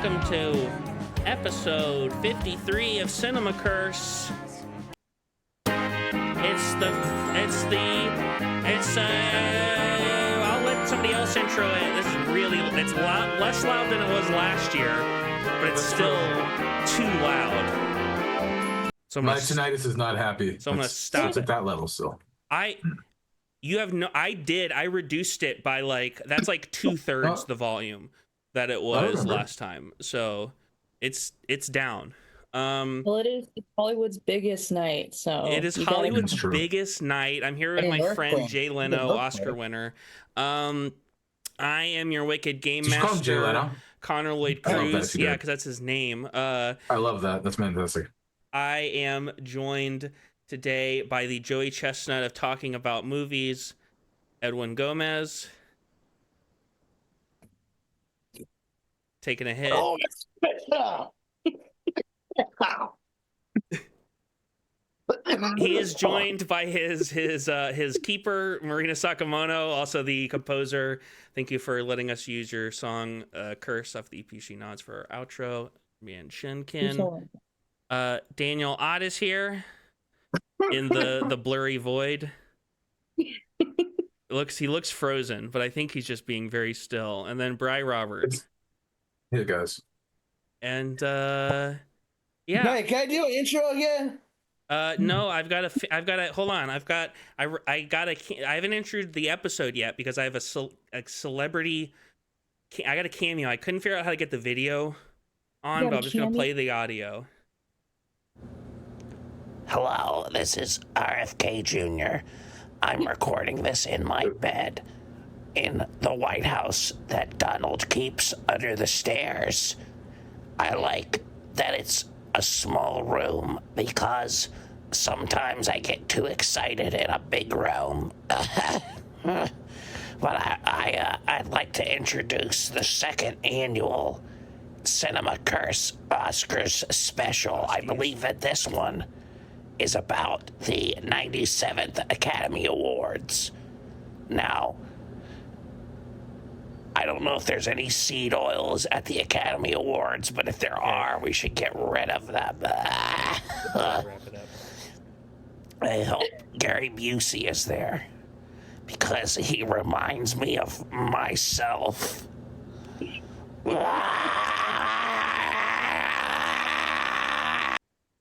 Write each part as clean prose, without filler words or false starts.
welcome to episode 53 of Cinema Curse. I'll let somebody else intro it. This is it's a lot less loud than it was last year, but it's still too loud. So my tinnitus is not happy. So I'm gonna stop it at that level still. I reduced it by that's like 2/3 the volume that it was last time. So it's down. Well, it's Hollywood's biggest night, so it is Hollywood's biggest night. I'm here with my friend Jay Leno, Oscar winner. I am your wicked game master. Call him Jay Leno? Connor Lloyd Crews. Yeah, because that's his name. I love that. That's fantastic. I am joined today by the Joey Chestnut of talking about movies, Edwin Gomez. Taking a hit. He is joined by his keeper, Marina Sakimoto, also the composer. Thank you for letting us use your song Curse off the EP She Nods for our outro. Man Shinkin. Daniel Ott is here in the blurry void. He looks frozen, but I think he's just being very still. And then Bri Robert. Hey guys. And yeah. Hey, can I do an intro again? No, I've got to hold on. I haven't introed the episode yet because I have a celebrity. I got a cameo. I couldn't figure out how to get the video on, but I'm just going to play the audio. Hello, this is RFK Jr. I'm recording this in my bed in the White House that Donald keeps under the stairs. I like that it's a small room because sometimes I get too excited in a big room. But I'd like to introduce the second annual Cinema Curse Oscars special. I believe that this one is about the 97th Academy Awards. Now, I don't know if there's any seed oils at the Academy Awards, but if there are, we should get rid of them. I hope Gary Busey is there because he reminds me of myself.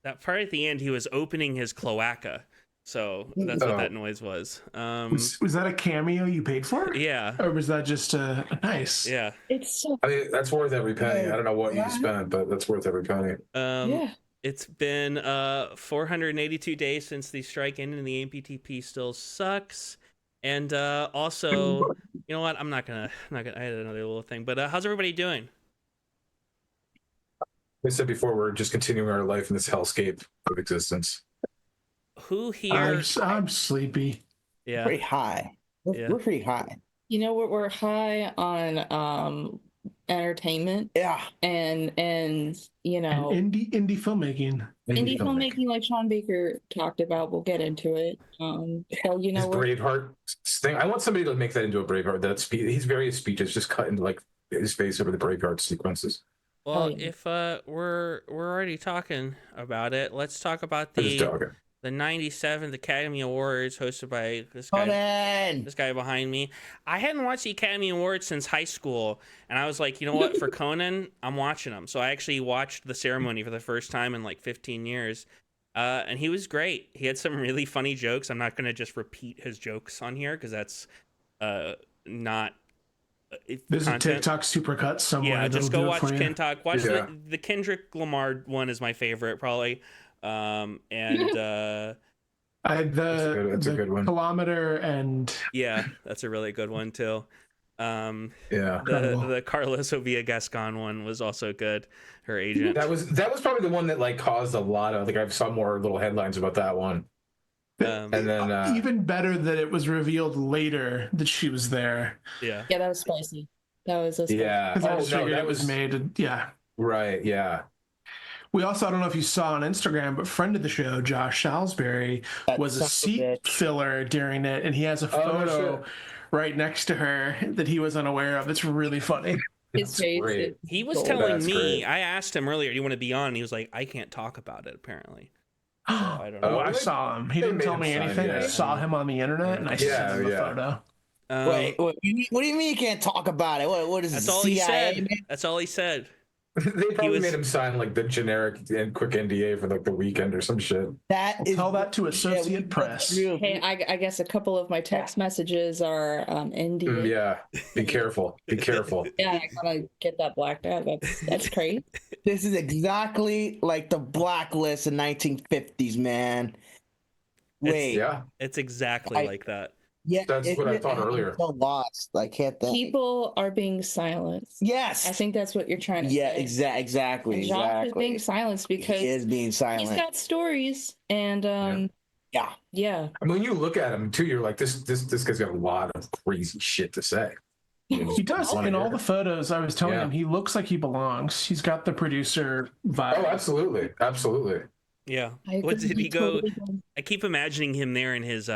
That part at the end, he was opening his cloaca. So that's what that noise was. Was that a cameo you paid for? Yeah. Or was that just nice? Yeah. It's so. I mean, that's worth every penny. I don't know what you spent, but that's worth every penny. Yeah. It's been 482 days since the strike ended, and the AMPTP still sucks. And also, you know what? I'm not gonna. I had another little thing, but how's everybody doing? Like I said before, we're just continuing our life in this hellscape of existence. Who here? I'm sleepy. Yeah. Pretty high. We're pretty high. You know what? We're high on entertainment. Yeah. And you know, and indie filmmaking. Indie filmmaking, like Sean Baker talked about. We'll get into it. So you know, Braveheart thing. I want somebody to make that into a Braveheart. He's various speeches just cut into like his face over the Braveheart sequences. Well, if we're already talking about it, let's talk about the 97th Academy Awards hosted by this guy behind me. I hadn't watched the Academy Awards since high school, and I was like, you know what, for Conan, I'm watching them. So I actually watched the ceremony for the first time in like 15 years, and he was great. He had some really funny jokes. I'm not going to just repeat his jokes on here because that's not... There's content. a TikTok supercut somewhere. Yeah, just go watch TikTok. Watch the Kendrick Lamar one is my favorite, probably. And I had that's a good one. Kilometer and that's a really good one too. Yeah, the Carlos Ovia Gascon one was also good. Her agent. That was probably the one that like caused a lot of I saw more little headlines about that one. And then even better that it was revealed later that she was there. Yeah, that was spicy. That was because I just figured it was made. Right. Yeah. We also, I don't know if you saw on Instagram, but friend of the show, Josh Salisbury, was a seat filler during it, and he has a photo right next to her that he was unaware of. It's really funny. his face. Great. He was gold. telling me. Great. I asked him earlier, "Do you want to be on?" And he was like, "I can't talk about it." Apparently, so I don't know. Oh, I saw him. He didn't tell me anything. I saw him on the internet, and I sent him a photo. Wait, what do you mean you can't talk about it? What is That's it, all CIA, he said. man? That's all he said. They probably made him sign like the generic and quick NDA for like the weekend or some shit. Tell that to Associated Press. Hey, I guess a couple of my text messages are NDA. Yeah, be careful. Be careful. Yeah, I gotta get that blacked out. That's crazy. This is exactly like the blacklist in 1950s, man. Wait, It's exactly like that. Yeah, that's what I thought earlier. I'm so lost. I can't think. People are being silenced. Yes, I think that's what you're trying to say. Yeah, exactly. And Josh is being silenced because he is being silent. He's got stories, and yeah. I mean, when you look at him too, you're like, this guy's got a lot of crazy shit to say. He does. In all the photos, I was telling him, he looks like he belongs. He's got the producer vibe. Oh, absolutely, absolutely. Yeah. What did he go? I keep imagining him there in his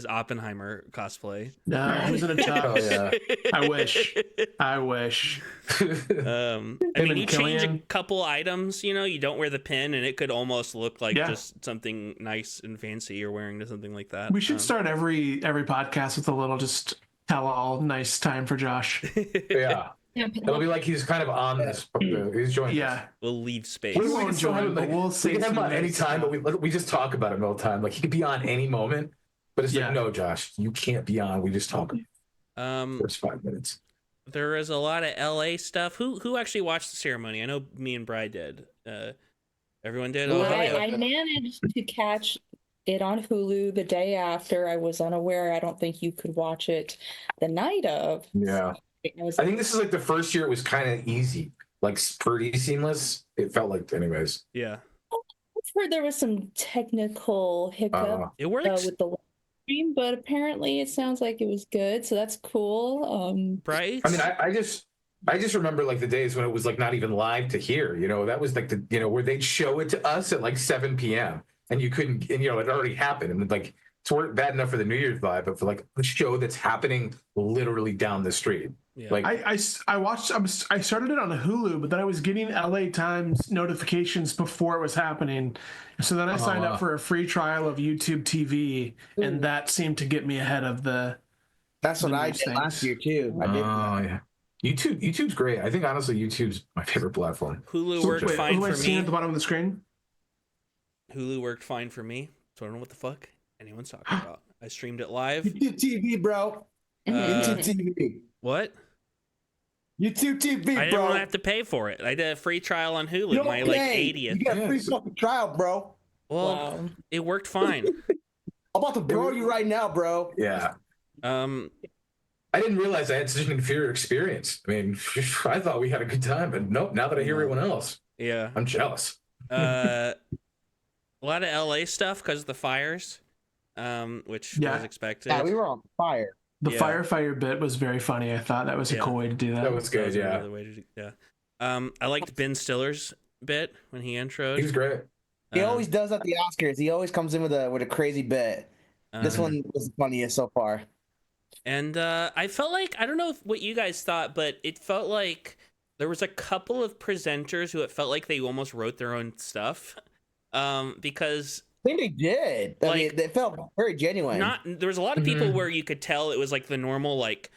Oppenheimer cosplay. No, he was in a tux. Oh, yeah. I wish. I mean, you change a couple items, you don't wear the pin, and it could almost look like just something nice and fancy you're wearing to something like that. We should start every podcast with a little just tell all nice time for Josh. Yeah. It'll be like he's kind of on this. He's joining. Yeah, we'll leave space. We can have him on any time, but we just talk about him all the time. Like he could be on any moment, but it's like, no, Josh, you can't be on. We just talk. First 5 minutes. There is a lot of LA stuff. Who actually watched the ceremony? I know me and Bri did. Everyone did. I managed to catch it on Hulu the day after. I was unaware. I don't think you could watch it the night of. Yeah. I think this is like the first year it was kind of easy, like pretty seamless. It felt like, anyways. Yeah. I've heard there was some technical hiccup it works with the stream, but apparently it sounds like it was good, so that's cool. Right. I mean, I just remember like the days when it was like not even live to hear. That was like the where they'd show it to us at like 7 p.m. and you couldn't, and it already happened, and like it's bad enough for the New Year's vibe, but for like a show that's happening literally down the street. Yeah. Like I watched. I started it on Hulu, but then I was getting LA Times notifications before it was happening. So then I signed up for a free trial of YouTube TV, and that seemed to get me ahead of the. That's what I did last year too. I did. Yeah. YouTube's great. I think honestly, YouTube's my favorite platform. Hulu worked fine for me. At the bottom of the screen. Hulu worked fine for me. So I don't know what the fuck anyone's talking about. I streamed it live. YouTube TV, bro. YouTube TV. What? YouTube TV, bro. I didn't want to have to pay for it. I did a free trial on Hulu. My like 80th. You got a free fucking trial, bro. Well, it worked fine. I'm about to bro you right now, bro. Yeah. I didn't realize I had such an inferior experience. I mean, I thought we had a good time, but nope. Now that I hear everyone else, I'm jealous. A lot of LA stuff because of the fires, which was expected. Yeah, we were on fire. The firefighter bit was very funny. I thought that was a cool way to do that. That was good, I liked Ben Stiller's bit when he introed. He was great. He always does at the Oscars. He always comes in with a crazy bit. This one was the funniest so far. And I felt like, I don't know what you guys thought, but it felt like there was a couple of presenters who it felt like they almost wrote their own stuff. Because I think they did. I mean, they felt very genuine. There was a lot of people where you could tell it was like the normal, like,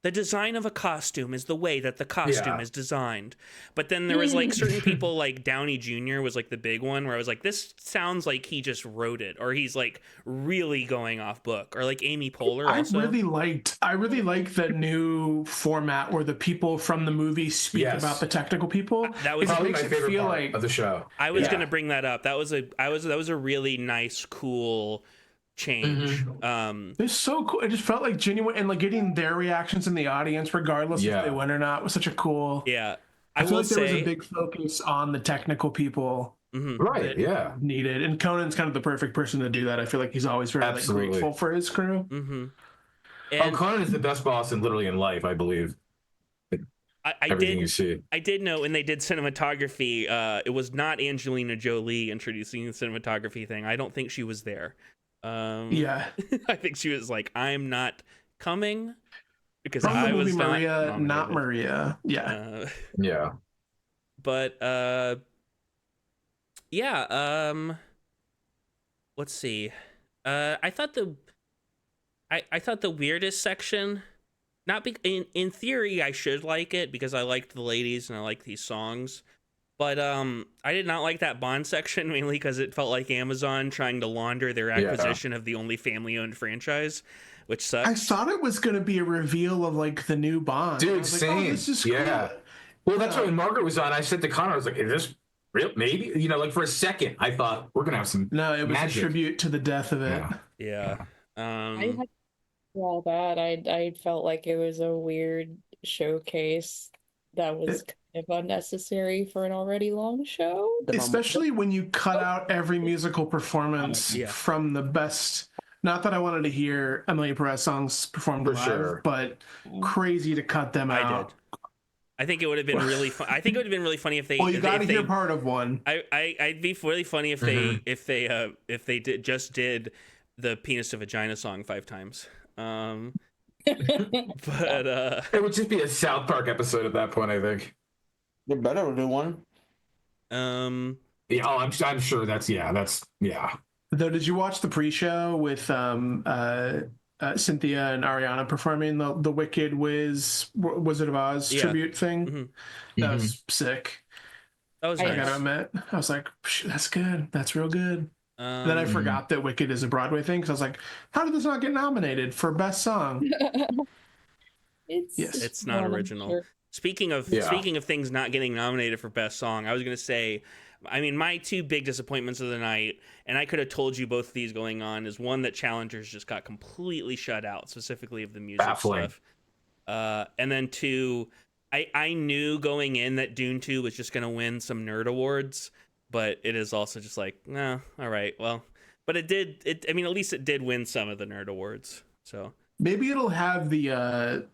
the design of a costume is the way that the costume is designed. But then there was like certain people, like Downey Jr. was like the big one where I was like, this sounds like he just wrote it, or he's like really going off book, or like Amy Poehler also. I really like the new format where the people from the movie speak about the technical people. That was probably my favorite part of the show. I was going to bring that up. That was a really nice, cool change. It's so cool. It just felt like genuine, and like getting their reactions in the audience, regardless if they win or not, was such a cool. I feel will like there was say a big focus on the technical people. Right. Yeah. Needed, and Conan's kind of the perfect person to do that. I feel like he's always very like, grateful for his crew. And Conan is the best boss in life, I believe. Everything you see. I did know when they did cinematography, it was not Angelina Jolie introducing the cinematography thing. I don't think she was there. I think she was like, I'm not coming. because From the I movie was Maria, not not Maria. Yeah. Yeah. But yeah. Let's see. I thought I thought the weirdest section, not in theory I should like it because I liked the ladies and I like these songs, but I did not like that Bond section mainly because it felt like Amazon trying to launder their acquisition of the only family-owned franchise, which sucks. I thought it was going to be a reveal of like the new Bond. Dude, same. Like, oh, this is cool. Well, that's why when Margaret was on, I said to Connor, I was like, is this real? Maybe, like for a second, I thought we're going to have some No, it was magic. a tribute to the death of it. Yeah. I had all that. I felt like it was a weird showcase that was kind of unnecessary for an already long show. Especially when you cut out every musical performance from the best. Not that I wanted to hear Amelia Perez songs performed live, but crazy to cut them out. I did. I think it would have been really fun. I think it would have been really funny if they. Well, you got to hear part of one. I'd be really funny if they did the penis to vagina song 5 times. But it would just be a South Park episode at that point, I think. They better do one. Yeah, I'm sure that's. Though, did you watch the pre-show with Cynthia and Ariana performing the Wicked Wizard of Oz tribute thing? Mm-hmm. That was sick. That was I nice. gotta admit, I was like, that's good. That's real good. Then I forgot that Wicked is a Broadway thing because I was like, how did this not get nominated for Best Song? It's not original. Sure. Speaking of things not getting nominated for Best Song, I was gonna say, I mean, my 2 big disappointments of the night, and I could have told you both of these going on, is one that Challengers just got completely shut out, specifically of the music stuff. And then 2, I knew going in that Dune 2 was just gonna win some nerd awards. But it is also just like, no, all right, well. But it did, I mean, at least it did win some of the nerd awards. So maybe it'll have the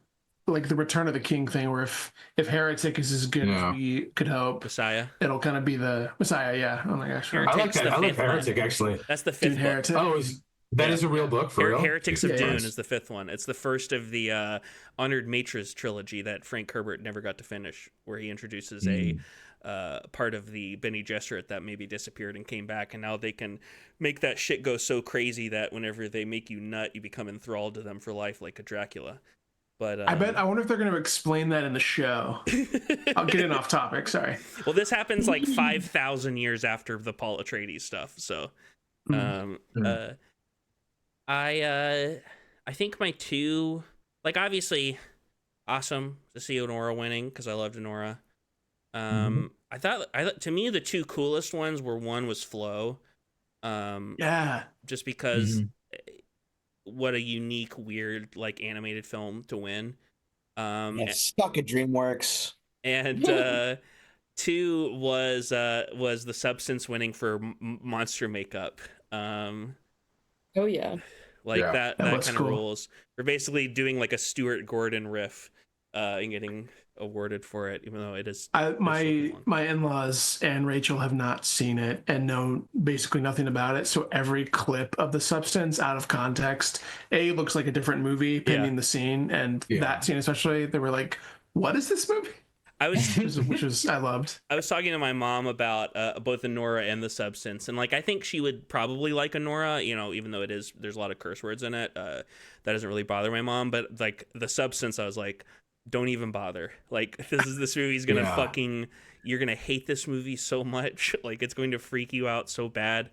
like the Return of the King thing, where if Heretic is as good as we could hope, Messiah, it'll kind of be the Messiah. Yeah. Oh my gosh. I like that. I like Heretic actually. That's the 5th Heretic. Oh, that is a real book for real. Heretics of Dune is the 5th one. It's the first of the Honored Matres trilogy that Frank Herbert never got to finish, where he introduces a part of the Bene Gesserit that maybe disappeared and came back, and now they can make that shit go so crazy that whenever they make you nut, you become enthralled to them for life, like a Dracula. But I wonder if they're going to explain that in the show. I'll get in off topic. Sorry. Well, this happens like 5,000 years after the Paul Atreides stuff. So, I think my 2, like, obviously, awesome to see Honora winning because I loved Honora. I thought to me the 2 coolest ones were, one was Flo, just because what a unique, weird, like, animated film to win. Stuck at DreamWorks. And 2 was the Substance winning for monster makeup. Oh yeah, like that kind of cool. rules. We're basically doing like a Stuart Gordon riff, and getting awarded for it, even though it is my in-laws and Rachel have not seen it and know basically nothing about it, so every clip of The Substance out of context looks like a different movie pending the scene, and that scene especially, they were like, what is this movie? which I loved. I was talking to my mom about both Honora and The Substance, and like I think she would probably like Honora, even though there's a lot of curse words in it. That doesn't really bother my mom, but like The Substance, I was like, don't even bother. Like, this movie's gonna you're gonna hate this movie so much. Like, it's going to freak you out so bad.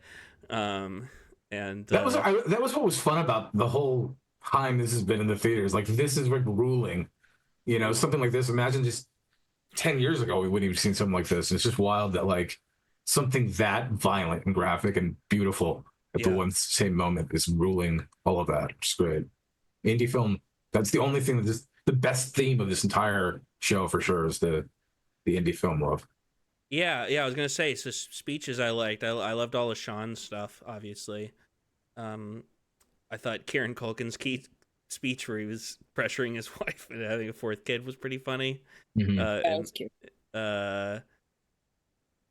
And that was what was fun about the whole time this has been in the theaters. Like, this is like ruling, something like this. Imagine just 10 years ago we wouldn't have seen something like this. And it's just wild that like something that violent and graphic and beautiful at the one same moment is ruling all of that. It's great. Indie film. That's the only thing that the best theme of this entire show for sure is the indie film love. Yeah, I was gonna say, so speeches I liked. I loved all of Sean's stuff, obviously. I thought Kieran Culkin's speech where he was pressuring his wife and having a 4th kid was pretty funny. That was cute. I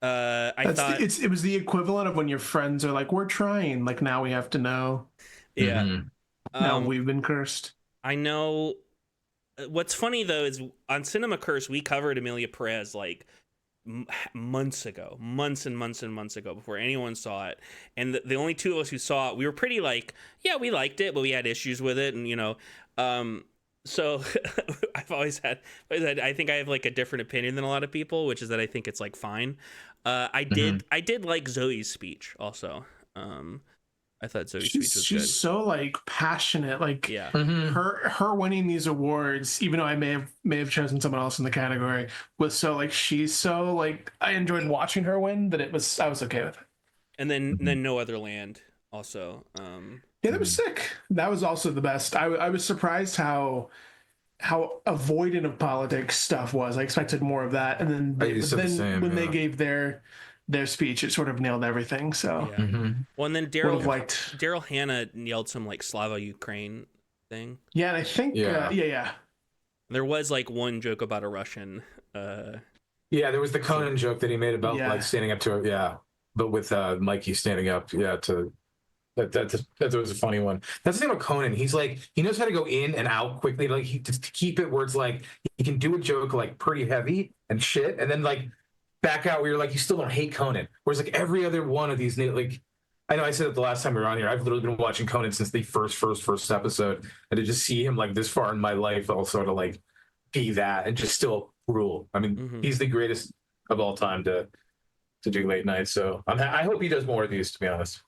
thought it was the equivalent of when your friends are like, we're trying, like, now we have to know. Yeah. Now we've been cursed. I know what's funny though is on Cinema Curse we covered Emilia Perez like months ago, months and months ago, before anyone saw it. And the only two of us who saw it, we were pretty like, yeah, we liked it, but we had issues with it, and so I've always had, I think I have like a different opinion than a lot of people, which is that I think it's like fine. I did like Zoe's speech also. I thought Zoe's speech was good. She's so like passionate, like yeah. Her winning these awards, even though I may have chosen someone else in the category, was so like she's so like I enjoyed watching her win that I was okay with it. And then No Other Land also. Yeah, that was sick. That was also the best. I was surprised how avoidant of politics stuff was. I expected more of that, and then they gave their speech, it sort of nailed everything. So yeah. Well, and then Daryl Hannah nailed some like Slava Ukraine thing. Yeah, and I think yeah. There was like one joke about a Russian. Yeah, there was the Conan joke that he made about like standing up to it. Yeah, but with Mikey standing up. Yeah, to that was a funny one. That's the thing about Conan. He's like he knows how to go in and out quickly. Like to keep it where it's like he can do a joke like pretty heavy and shit, and then like back out where you're like you still don't hate Conan. Whereas like every other one of these, like I know I said it the last time we were on here. I've literally been watching Conan since the first episode, and to just see him like this far in my life, I'll sort of like be that and just still rule. I mean, he's the greatest of all time to do late night. So I hope he does more of these. To be honest,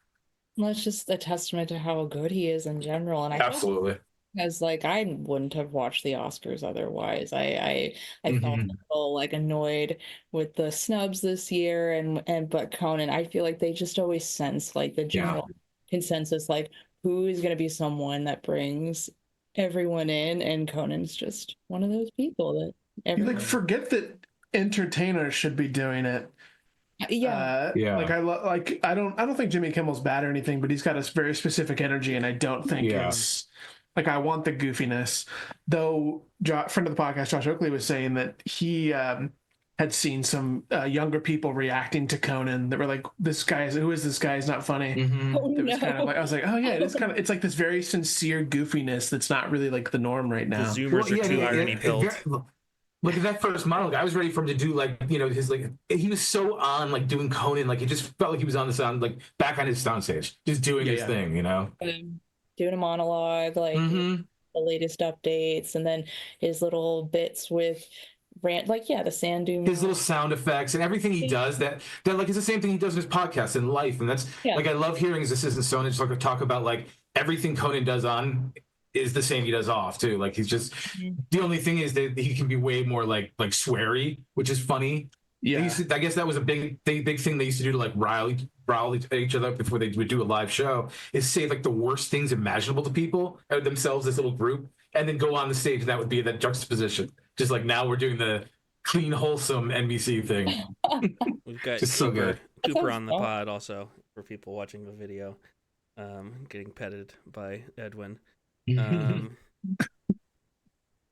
well, it's just a testament to how good he is in general, and absolutely. Because like I wouldn't have watched the Oscars otherwise. I felt a little like annoyed with the snubs this year, but Conan, I feel like they just always sense like the general consensus, like who is going to be someone that brings everyone in, and Conan's just one of those people that everyone... You like forget that entertainers should be doing it. Like I don't think Jimmy Kimmel's bad or anything, but he's got a very specific energy, and I don't think it's like I want the goofiness. Though, friend of the podcast, Josh Oakley, was saying that he had seen some younger people reacting to Conan that were like, who is this guy? He's not funny. It was kind of like, I was like, oh yeah, it's like this very sincere goofiness that's not really like the norm right now. The Zoomers are too irony pilled. Look at that first monologue. I was ready for him to do like, his like he was so on like doing Conan, like it just felt like he was on the sound, like back on his soundstage, just doing his thing, doing a monologue, like the latest updates, and then his little bits with rant, like the sand dune, his little sound effects and everything he does that like it's the same thing he does in his podcast in life, and that's like I love hearing his assistant Sona just like talk about like everything Conan does on is the same he does off too. Like he's just the only thing is that he can be way more like sweary, which is funny. Yeah, I guess that was a big thing they used to do to like rile each other up before they would do a live show, is say like the worst things imaginable to people or themselves, this little group, and then go on the stage, and that would be that juxtaposition. Just like now we're doing the clean, wholesome NBC thing. We've got just so good. Cooper on the pod also for people watching the video, getting petted by Edwin.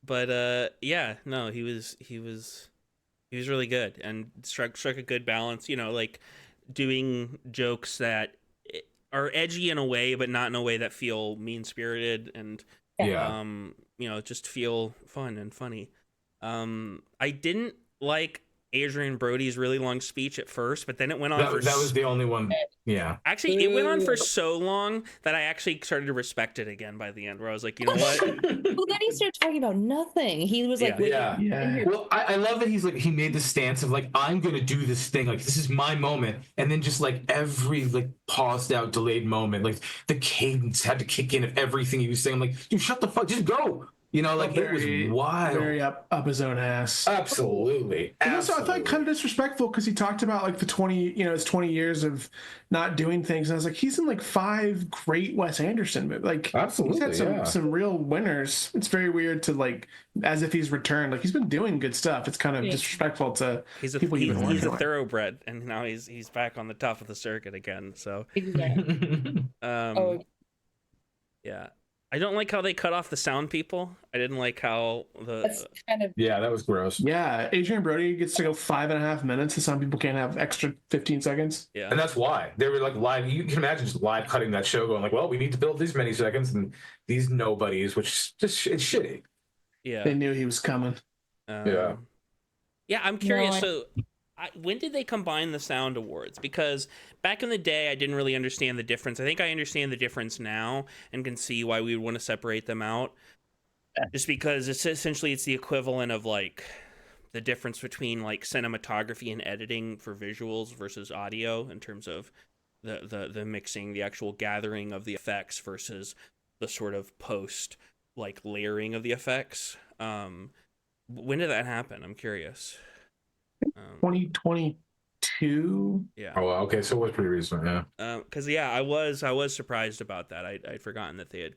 But he was really good and struck a good balance, like doing jokes that are edgy in a way but not in a way that feel mean-spirited, and just feel fun and funny. I didn't like Adrian Brody's really long speech at first, but then it went on that was the only one. Yeah. Actually, it went on for so long that I actually started to respect it again by the end, where I was like, you know what? Well, then he started talking about nothing. He was like, Well, I love that he's like, he made the stance of like, I'm going to do this thing. Like, this is my moment. And then just like every like paused out, delayed moment, like the cadence had to kick in of everything he was saying. I'm like, dude, shut the fuck, just go. Like it was wild. Very up his own ass. Absolutely. And also, I thought kind of disrespectful because he talked about like his 20 years of not doing things. And I was like, he's in like 5 great Wes Anderson movies. Like, absolutely, he's had some real winners. It's very weird to like, as if he's returned. Like, he's been doing good stuff. It's kind of disrespectful to people he's a thoroughbred, and now he's back on the top of the circuit again. So, yeah. I don't like how they cut off the sound people. I didn't like how that's kind of that was gross. Yeah, Adrian Brody gets to go 5.5 minutes, and some people can't have extra 15 seconds. Yeah, and that's why they were like live. You can imagine just live cutting that show, going like, "Well, we need to build these many seconds and these nobodies," which just it's shitty. Yeah. They knew he was coming. Yeah. Yeah, I'm curious. So, when did they combine the Sound Awards? Because back in the day, I didn't really understand the difference. I think I understand the difference now and can see why we would want to separate them out. Just because it's essentially the equivalent of like the difference between like cinematography and editing for visuals versus audio in terms of the mixing, the actual gathering of the effects versus the sort of post like layering of the effects. When did that happen? I'm curious. 2022. Yeah. Oh, okay. So it was pretty recent, yeah. Because I was surprised about that. I'd forgotten that they had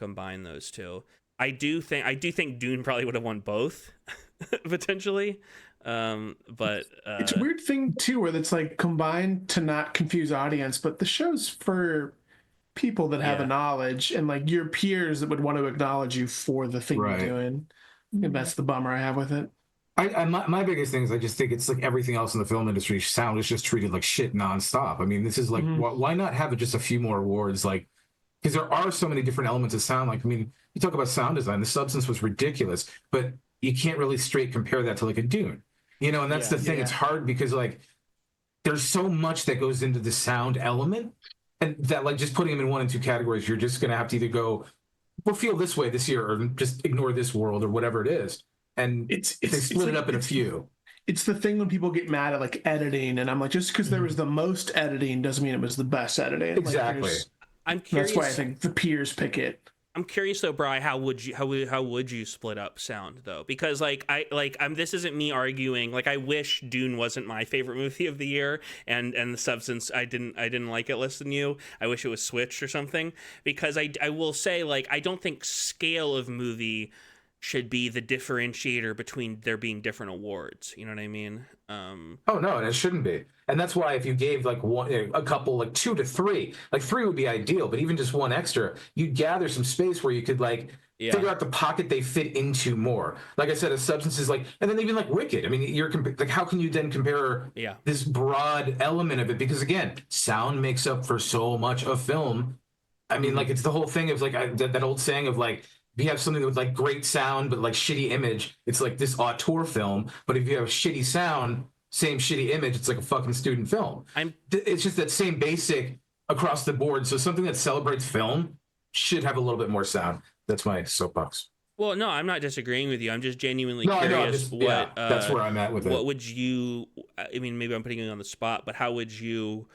combined those two. I do think Dune probably would have won both potentially. But it's a weird thing too, where it's like combined to not confuse audience, but the show's for people that have a knowledge and like your peers that would want to acknowledge you for the thing you're doing. And that's the bummer I have with it. My biggest thing is I just think it's like everything else in the film industry. Sound is just treated like shit nonstop. I mean, this is like, why not have just a few more awards? Like, because there are so many different elements of sound. Like, I mean, you talk about sound design, the Substance was ridiculous, but you can't really straight compare that to like a Dune, and that's the thing. It's hard because like there's so much that goes into the sound element, and that like just putting them in one and two categories, you're just going to have to either go, we'll feel this way this year, or just ignore this world or whatever it is. And they split it up in a few. It's the thing when people get mad at like editing, and I'm like, just because there was the most editing doesn't mean it was the best editing. Exactly. Like, I'm curious. That's why I think the peers pick it. I'm curious though, Bri, how would you split up sound though? Because this isn't me arguing. Like, I wish Dune wasn't my favorite movie of the year, and the Substance I didn't like it less than you. I wish it was switched or something. Because I will say, like, I don't think scale of movie should be the differentiator between there being different awards. You know what I mean? Oh no, and it shouldn't be. And that's why if you gave like a couple, like 2 to 3, like 3 would be ideal, but even just one extra, you'd gather some space where you could like figure out the pocket they fit into more. Like I said, a Substance is like, and then even like Wicked. I mean, you're like, how can you then compare this broad element of it? Because again, sound makes up for so much of film. I mean, like, it's the whole thing of like that old saying of like, if you have something with like great sound but like shitty image, it's like this auteur film. But if you have shitty sound, same shitty image, it's like a fucking student film. It's just that same basic across the board. So something that celebrates film should have a little bit more sound. That's my soapbox. Well, no, I'm not disagreeing with you. I'm just genuinely curious. That's where I'm at with it. What would you? I mean, maybe I'm putting you on the spot, but how would you?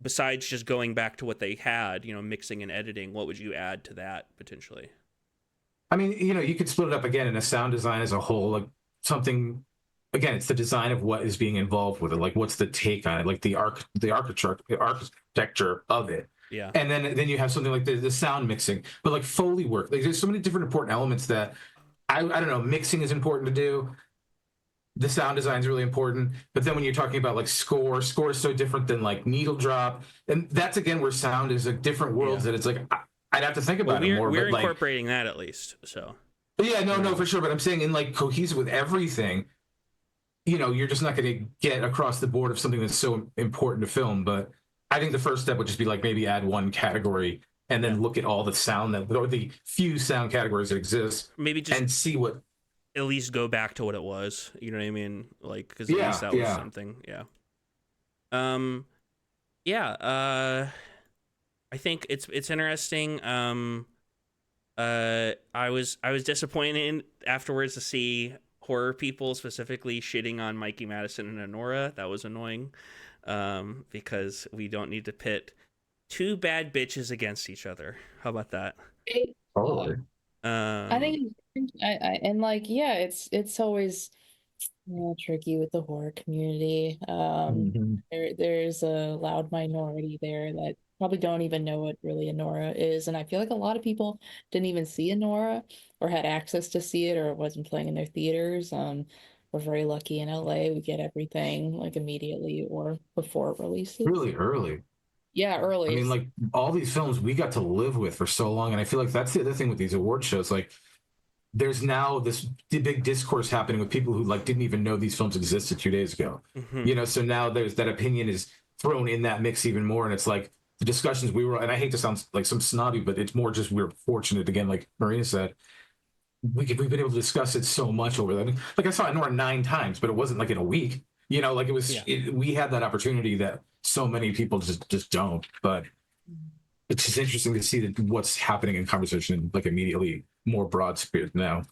Besides just going back to what they had, mixing and editing, what would you add to that potentially? I mean, you could split it up again in a sound design as a whole, like something. Again, it's the design of what is being involved with it. Like, what's the take on it? Like the architecture of it. Yeah. And then you have something like the sound mixing, but like Foley work. Like, there's so many different important elements that I don't know. Mixing is important to do. The sound design is really important. But then when you're talking about like score is so different than like needle drop, and that's again where sound is like different worlds. That it's like. I'd have to think about it more. We're but incorporating that at least. So. Yeah, no, for sure. But I'm saying in like cohesive with everything, you're just not going to get across the board of something that's so important to film. But I think the first step would just be like maybe add one category and then look at all the sound or the few sound categories that exist. Maybe just and see what. At least go back to what it was. You know what I mean? Like, because at least that was something. Yeah. I think it's interesting. I was disappointed afterwards to see horror people specifically shitting on Mikey Madison and Honora. That was annoying, because we don't need to pit two bad bitches against each other. How about that? Totally. I think it's always tricky with the horror community. There's a loud minority there that probably don't even know what really Honora is, and I feel like a lot of people didn't even see Honora or had access to see it, or it wasn't playing in their theaters. We're very lucky in LA. We get everything like immediately or before it releases. Really early. Yeah, early. I mean, like, all these films we got to live with for so long, and I feel like that's the other thing with these award shows. Like, there's now this big discourse happening with people who like didn't even know these films existed 2 days ago. So now there's that opinion is thrown in that mix even more, and it's like the discussions we were, and I hate to sound like some snobby, but it's more just we're fortunate, again, like Marina said, we've been able to discuss it so much over that. Like I saw Nora 9 times, but it wasn't like in a week. You know, like it was. Yeah. We had that opportunity that so many people just don't. But it's just interesting to see that what's happening in conversation, like immediately more broad spirit now.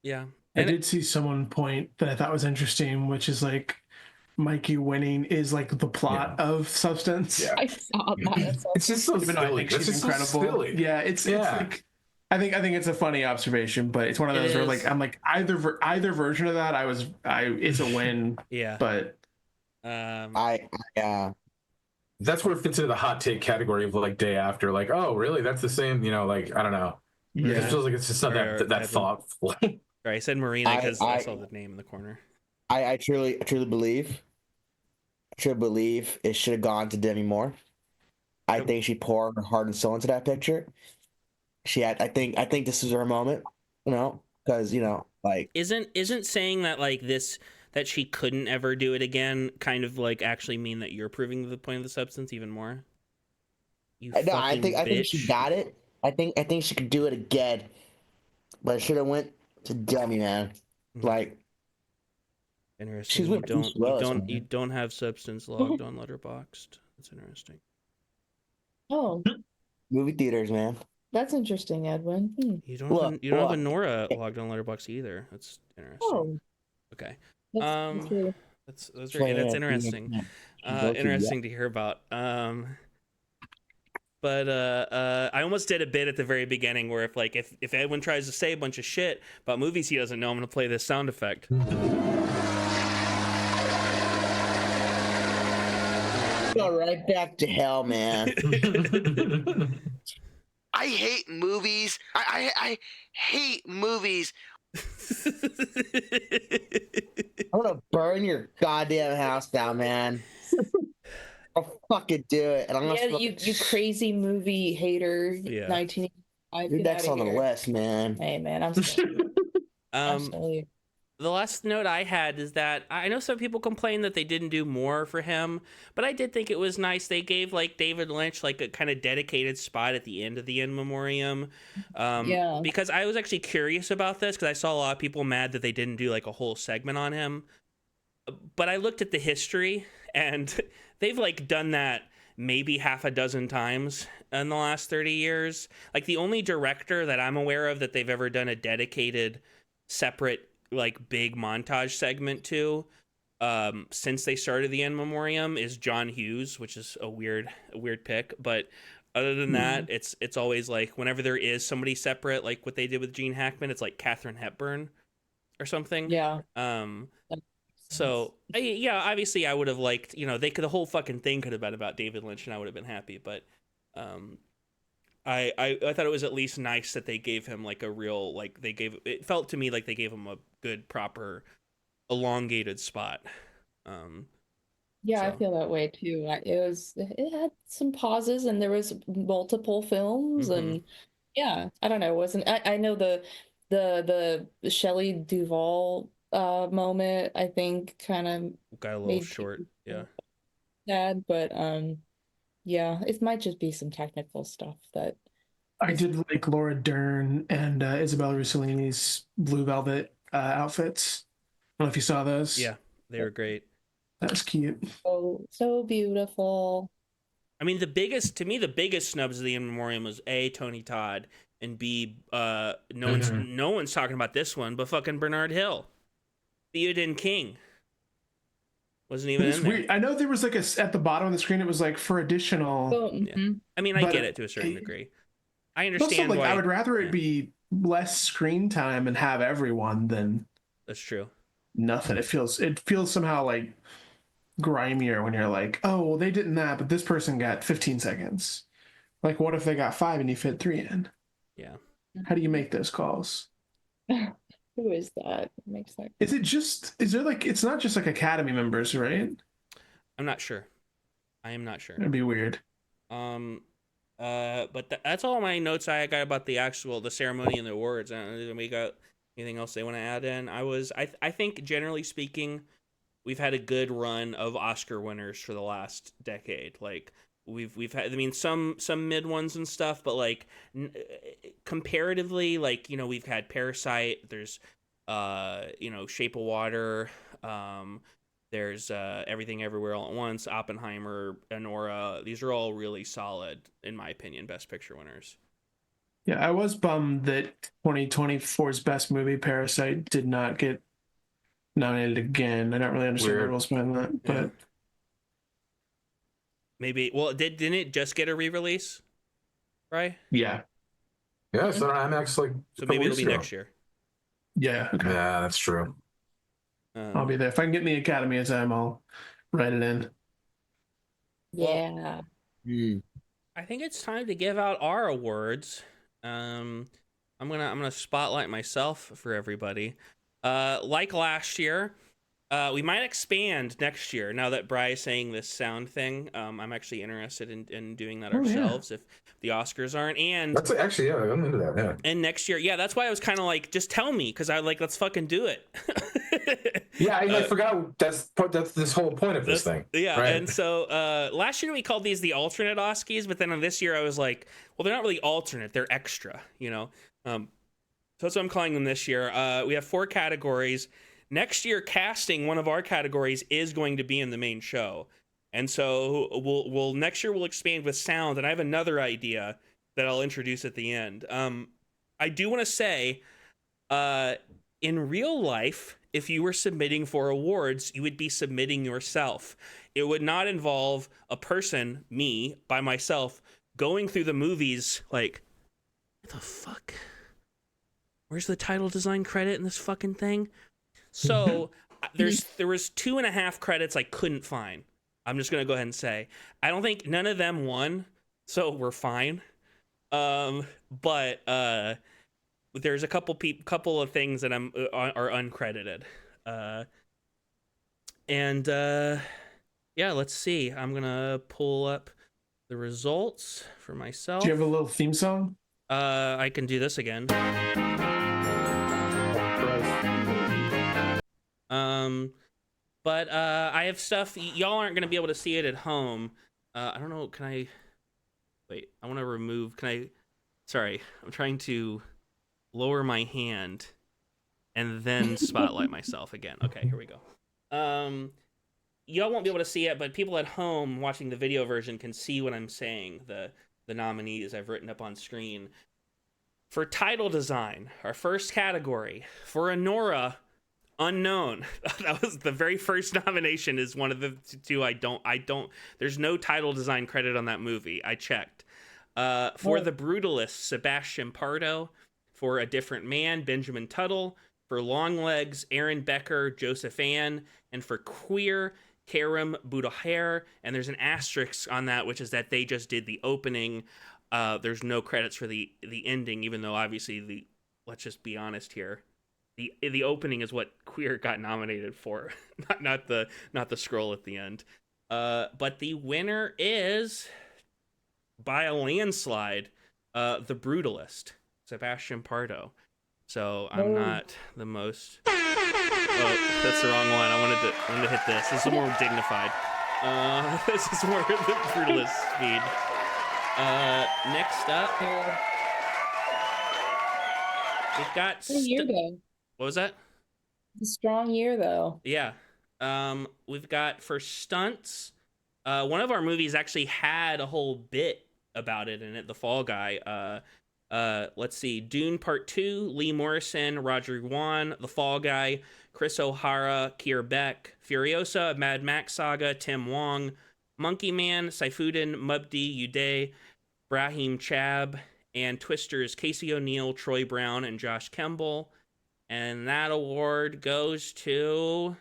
Yeah. I did see someone point that I thought was interesting, which is like Mikey winning is like the plot of Substance. Yeah. I saw that. It's just so Even though I silly. think she's incredible. So silly. Yeah, it's like I think it's a funny observation, but it's one of those where like I'm like either version of that it's a win. Yeah. But that's where it fits into the hot take category of like day after, like, oh really, that's the same, you know, like I don't know. Yeah. It feels like it's just not that thoughtful. Sorry, I said Marina because I saw the name in the corner. I truly believe it should have gone to Demi Moore. I think she poured her heart and soul into that picture. She had I think this is her moment, you know, because you know, like isn't saying that like this that she couldn't ever do it again kind of like actually mean that you're proving the point of the Substance even more? I think she got it. I think she could do it again, but it should have went to Demi, man. Like, interesting. You don't have Substance logged on Letterboxd. That's interesting. Oh, movie theaters, man. That's interesting, Edwin. You don't have a Nora logged on Letterboxd either. That's interesting. Oh, okay. That's That's interesting. Interesting to hear about. But I almost did a bit at the very beginning where if Edwin tries to say a bunch of shit about movies he doesn't know, I'm gonna play this sound effect. Go right back to hell, man. I hate movies. I hate movies. I'm gonna burn your goddamn house down, man. I'll fucking do it. And I'm gonna you crazy movie hater. Yeah. 1985. Dude, that's on the list, man. Hey, man, I'm sorry. The last note I had is that I know some people complain that they didn't do more for him, but I did think it was nice. They gave like David Lynch like a kind of dedicated spot at the end of the in memoriam. Because I was actually curious about this because I saw a lot of people mad that they didn't do like a whole segment on him. But I looked at the history and they've like done that maybe half a dozen times in the last 30 years. Like the only director that I'm aware of that they've ever done a dedicated separate like big montage segment to since they started the in memoriam is John Hughes, which is a weird pick, but other than that it's always like whenever there is somebody separate, like what they did with Gene Hackman, it's like Katharine Hepburn or something. So obviously I would have liked, you know, the whole fucking thing could have been about David Lynch and I would have been happy, but I thought it was at least nice that they gave him like a real, like it felt to me like they gave him a good, proper, elongated spot. I feel that way too. It had some pauses and there was multiple films and I don't know. I know the Shelley Duvall moment I think kind of got a little short. Sad, but it might just be some technical stuff that I did like Laura Dern and Isabella Rossellini's Blue Velvet outfits. I don't know if you saw those. Yeah, they were great. That was cute. So beautiful. I mean, the biggest snubs of the in memoriam was A, Tony Todd, and B, no one's talking about this one, but fucking Bernard Hill, Theoden King. Wasn't even in there. Weird. I know there was like at the bottom of the screen, it was like for additional. I mean, I get it to a certain degree. I understand why. I would rather it yeah. be less screen time and have everyone than That's true. Nothing. It feels somehow like grimier when you're like, oh, well, they didn't that, but this person got 15 seconds. Like, what if they got 5 and you fit 3 in? Yeah. How do you make those calls? Who is that? Makes sense. Is there like, it's not just like Academy members, right? I'm not sure. I am not sure. It'd be weird. But that's all my notes I got about the ceremony and the awards. We got anything else they want to add in? I think generally speaking, we've had a good run of Oscar winners for the last decade. Like we've had, I mean, some mid ones and stuff, but like comparatively, like, you know, we've had Parasite, there's you know, Shape of Water, there's Everything Everywhere All at Once, Oppenheimer, Anora. These are all really solid, in my opinion, Best Picture winners. Yeah, I was bummed that 2024's best movie, Parasite, did not get nominated again. I don't really understand the rules behind that, but. Yeah. Maybe, well, didn't it just get a re-release, right? Yeah. Yeah, it's on IMAX like. So maybe it'll be next year. Yeah. Okay. Yeah, that's true. I'll be there. If I can get in the Academy time, I'll write it in. Yeah. I think it's time to give out our awards. I'm gonna spotlight myself for everybody. Like last year, we might expand next year. Now that Bri is saying this sound thing, I'm actually interested in doing that ourselves if the Oscars aren't. And that's actually, yeah, I'm into that. Yeah. And next year, yeah, that's why I was kind of like, just tell me, because I like, let's fucking do it. Yeah, I forgot that's this whole point of this thing. Yeah, right? and so last year we called these the alternate Oskies, but then on this year I was like, well, they're not really alternate, they're extra, you know. So that's what I'm calling them this year. We have 4 categories. Next year, casting, one of our categories is going to be in the main show, and so we'll next year we'll expand with sound. And I have another idea that I'll introduce at the end. I do want to say, in real life, if you were submitting for awards, you would be submitting yourself. It would not involve a person, me, by myself, going through the movies like, what the fuck? Where's the title design credit in this fucking thing? So there was 2.5 credits I couldn't find. I'm just gonna go ahead and say I don't think none of them won, so we're fine. But there's a couple of things that are uncredited. Yeah, let's see. I'm gonna pull up the results for myself. Do you have a little theme song? I can do this again. But I have stuff. Y'all aren't gonna be able to see it at home. I don't know. Can I? Wait. I want to remove. Can I? Sorry. I'm trying to lower my hand and then spotlight myself again. Okay. Here we go. Y'all won't be able to see it, but people at home watching the video version can see what I'm saying. The nominees I've written up on screen. For title design, our first category for Anora. Unknown. That was the very first nomination. Is one of the 2 I don't. There's no title design credit on that movie. I checked. For The Brutalist, Sebastian Pardo. For A Different Man, Benjamin Tuttle. For Longlegs, Aaron Becker, Joseph Ann. And for Queer, Karim Boudaher. And there's an asterisk on that, which is that they just did the opening. There's no credits for the ending, even though obviously let's just be honest here. The opening is what Queer got nominated for, not the scroll at the end. But the winner is, by a landslide, The Brutalist, Sebastian Pardo. So I'm not the most. Oh, that's the wrong one. I wanted to hit this. This is more dignified. This is more The Brutalist speed. Next up, we've got. What was that? It's a strong year, though. Yeah. We've got for stunts. One of our movies actually had a whole bit about it in it. The Fall Guy. Let's see. Dune Part 2. Lee Morrison, Roger Wan, The Fall Guy, Chris O'Hara, Keir Beck, Furiosa, Mad Max Saga, Tim Wong, Monkey Man, Saifuddin Mubdi Uday, Brahim Chab, and Twisters Casey O'Neill, Troy Brown, and Josh Kemble. And that award goes to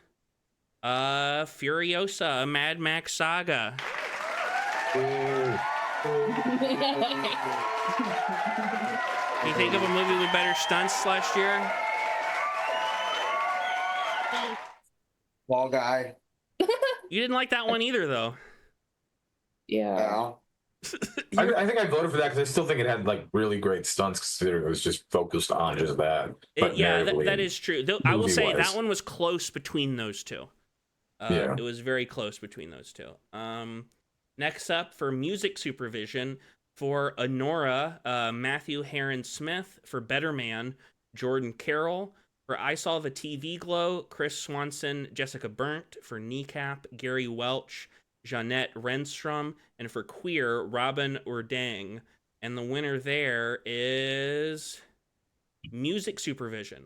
Furiosa, a Mad Max Saga. Can you think of a movie with better stunts last year? Fall Guy. You didn't like that one either, though. Yeah. I think I voted for that because I still think it had like really great stunts considering it was just focused on just that. But yeah, that is true. I will say that one was close between those two. Yeah. It was very close between those two. Next up for music supervision for Honora, Matthew Heron Smith. For Better Man, Jordan Carroll. For I Saw the TV Glow, Chris Swanson, Jessica Burnt. For Kneecap, Gary Welch, Jeanette Renstrom. And for Queer, Robin Urdang. And the winner there is music supervision.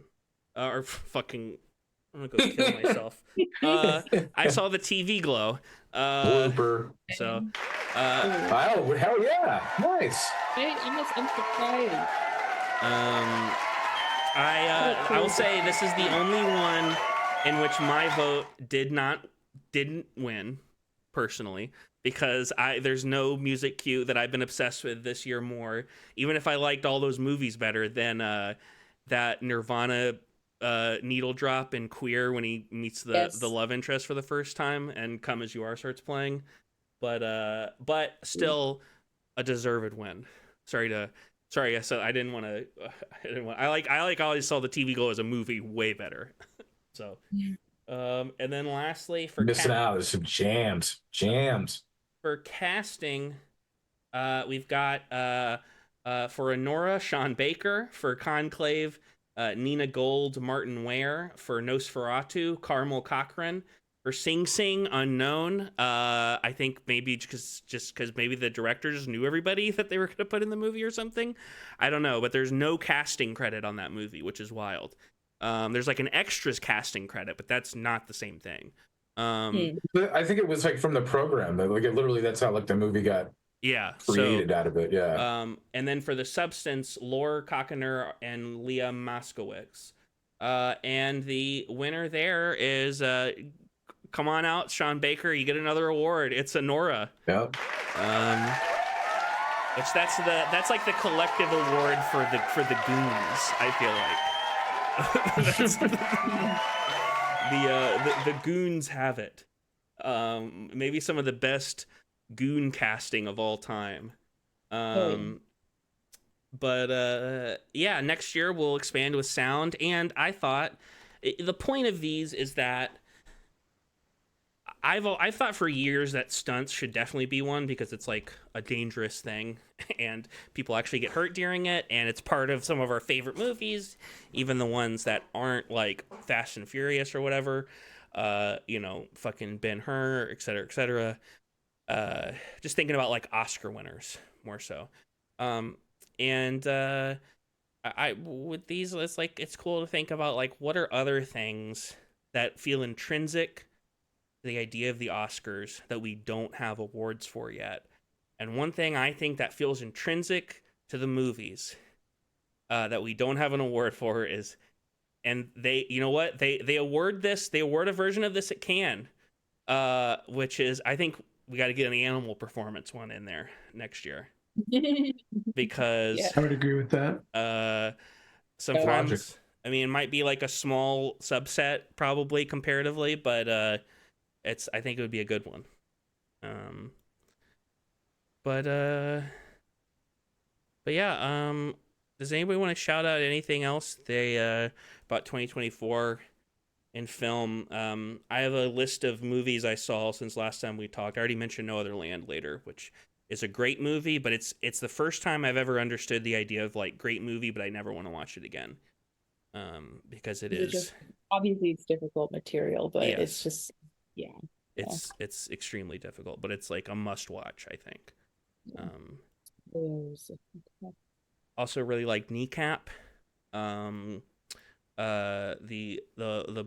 Or fucking... I'm gonna go kill myself. I Saw the TV Glow. Blooper. So, oh, hell yeah. Nice. I'm surprised. I will say this is the only one in which my vote didn't win, personally, because there's no music cue that I've been obsessed with this year more. Even if I liked all those movies better than that Nirvana needle drop in Queer when he meets the love interest for the first time and Come As You Are starts playing, but still a deserved win. Sorry, so I didn't want to. I like always saw the TV Glow as a movie way better. So, and then lastly for missing out, there's some jams for casting. We've got for Honora, Sean Baker. For Conclave, Nina Gold, Martin Ware. For Nosferatu, Carmel Cochran. For Sing Sing, unknown. I think maybe just because maybe the directors knew everybody that they were going to put in the movie or something. I don't know, but there's no casting credit on that movie, which is wild. There's like an extras casting credit, but that's not the same thing. I think it was like from the program. Like literally, that's how like the movie got created out of it. Yeah. And then for the substance, Laura Cockiner and Leah Moskowitz. And the winner there is come on out, Sean Baker. You get another award. It's Honora. Yep. That's like the collective award for the goons. I feel like. That's the goons have it. Maybe some of the best goon casting of all time. But yeah, next year we'll expand with sound. And I thought the point of these is that I've thought for years that stunts should definitely be one because it's like a dangerous thing and people actually get hurt during it, and it's part of some of our favorite movies, even the ones that aren't like Fast and Furious or whatever, fucking Ben-Hur, et cetera, just thinking about like Oscar winners more so. I with these, it's cool to think about like what are other things that feel intrinsic the idea of the Oscars that we don't have awards for yet. And one thing I think that feels intrinsic to the movies that we don't have an award for is, and they, you know what, they award a version of this at Cannes, which is, I think we got to get an animal performance one in there next year. Because I would agree with that. Sometimes, I mean, it might be like a small subset probably comparatively, but I think it would be a good one. But yeah, does anybody want to shout out anything else about 2024 in film? I have a list of movies I saw since last time we talked. I already mentioned No Other Land later, which is a great movie, but it's the first time I've ever understood the idea of like great movie, but I never want to watch it again. Because obviously it's difficult material, but yes. It's just it's extremely difficult, but it's like a must watch, I think. Also really like Kneecap, the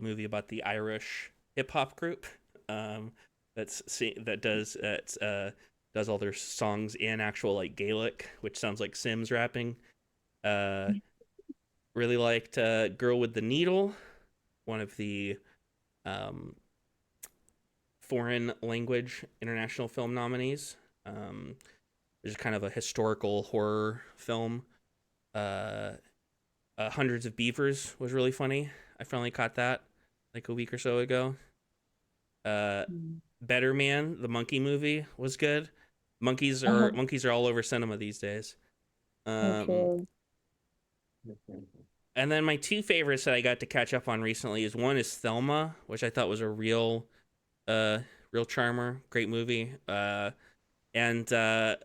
movie about the Irish hip hop group that does all their songs in actual like Gaelic, which sounds like Sims rapping. Really liked Girl with the Needle, one of the foreign language international film nominees. There's kind of a historical horror film. Hundreds of Beavers was really funny. I finally caught that like a week or so ago. Better Man, the monkey movie, was good. Monkeys are all over cinema these days. And then my two favorites that I got to catch up on recently is one is Thelma, which I thought was a real charmer, great movie. And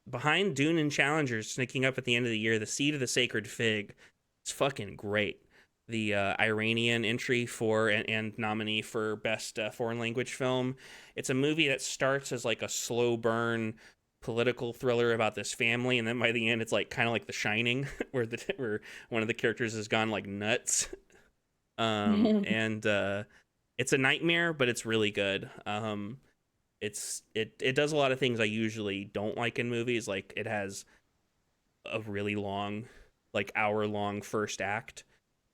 behind Dune and Challengers, sneaking up at the end of the year, The Seed of the Sacred Fig. It's fucking great. The Iranian entry for and nominee for best foreign language film. It's a movie that starts as like a slow burn political thriller about this family, and then by the end, it's like kind of like The Shining, where one of the characters has gone like nuts. And it's a nightmare, but it's really good. It does a lot of things I usually don't like in movies. Like it has a really long, like hour-long first act,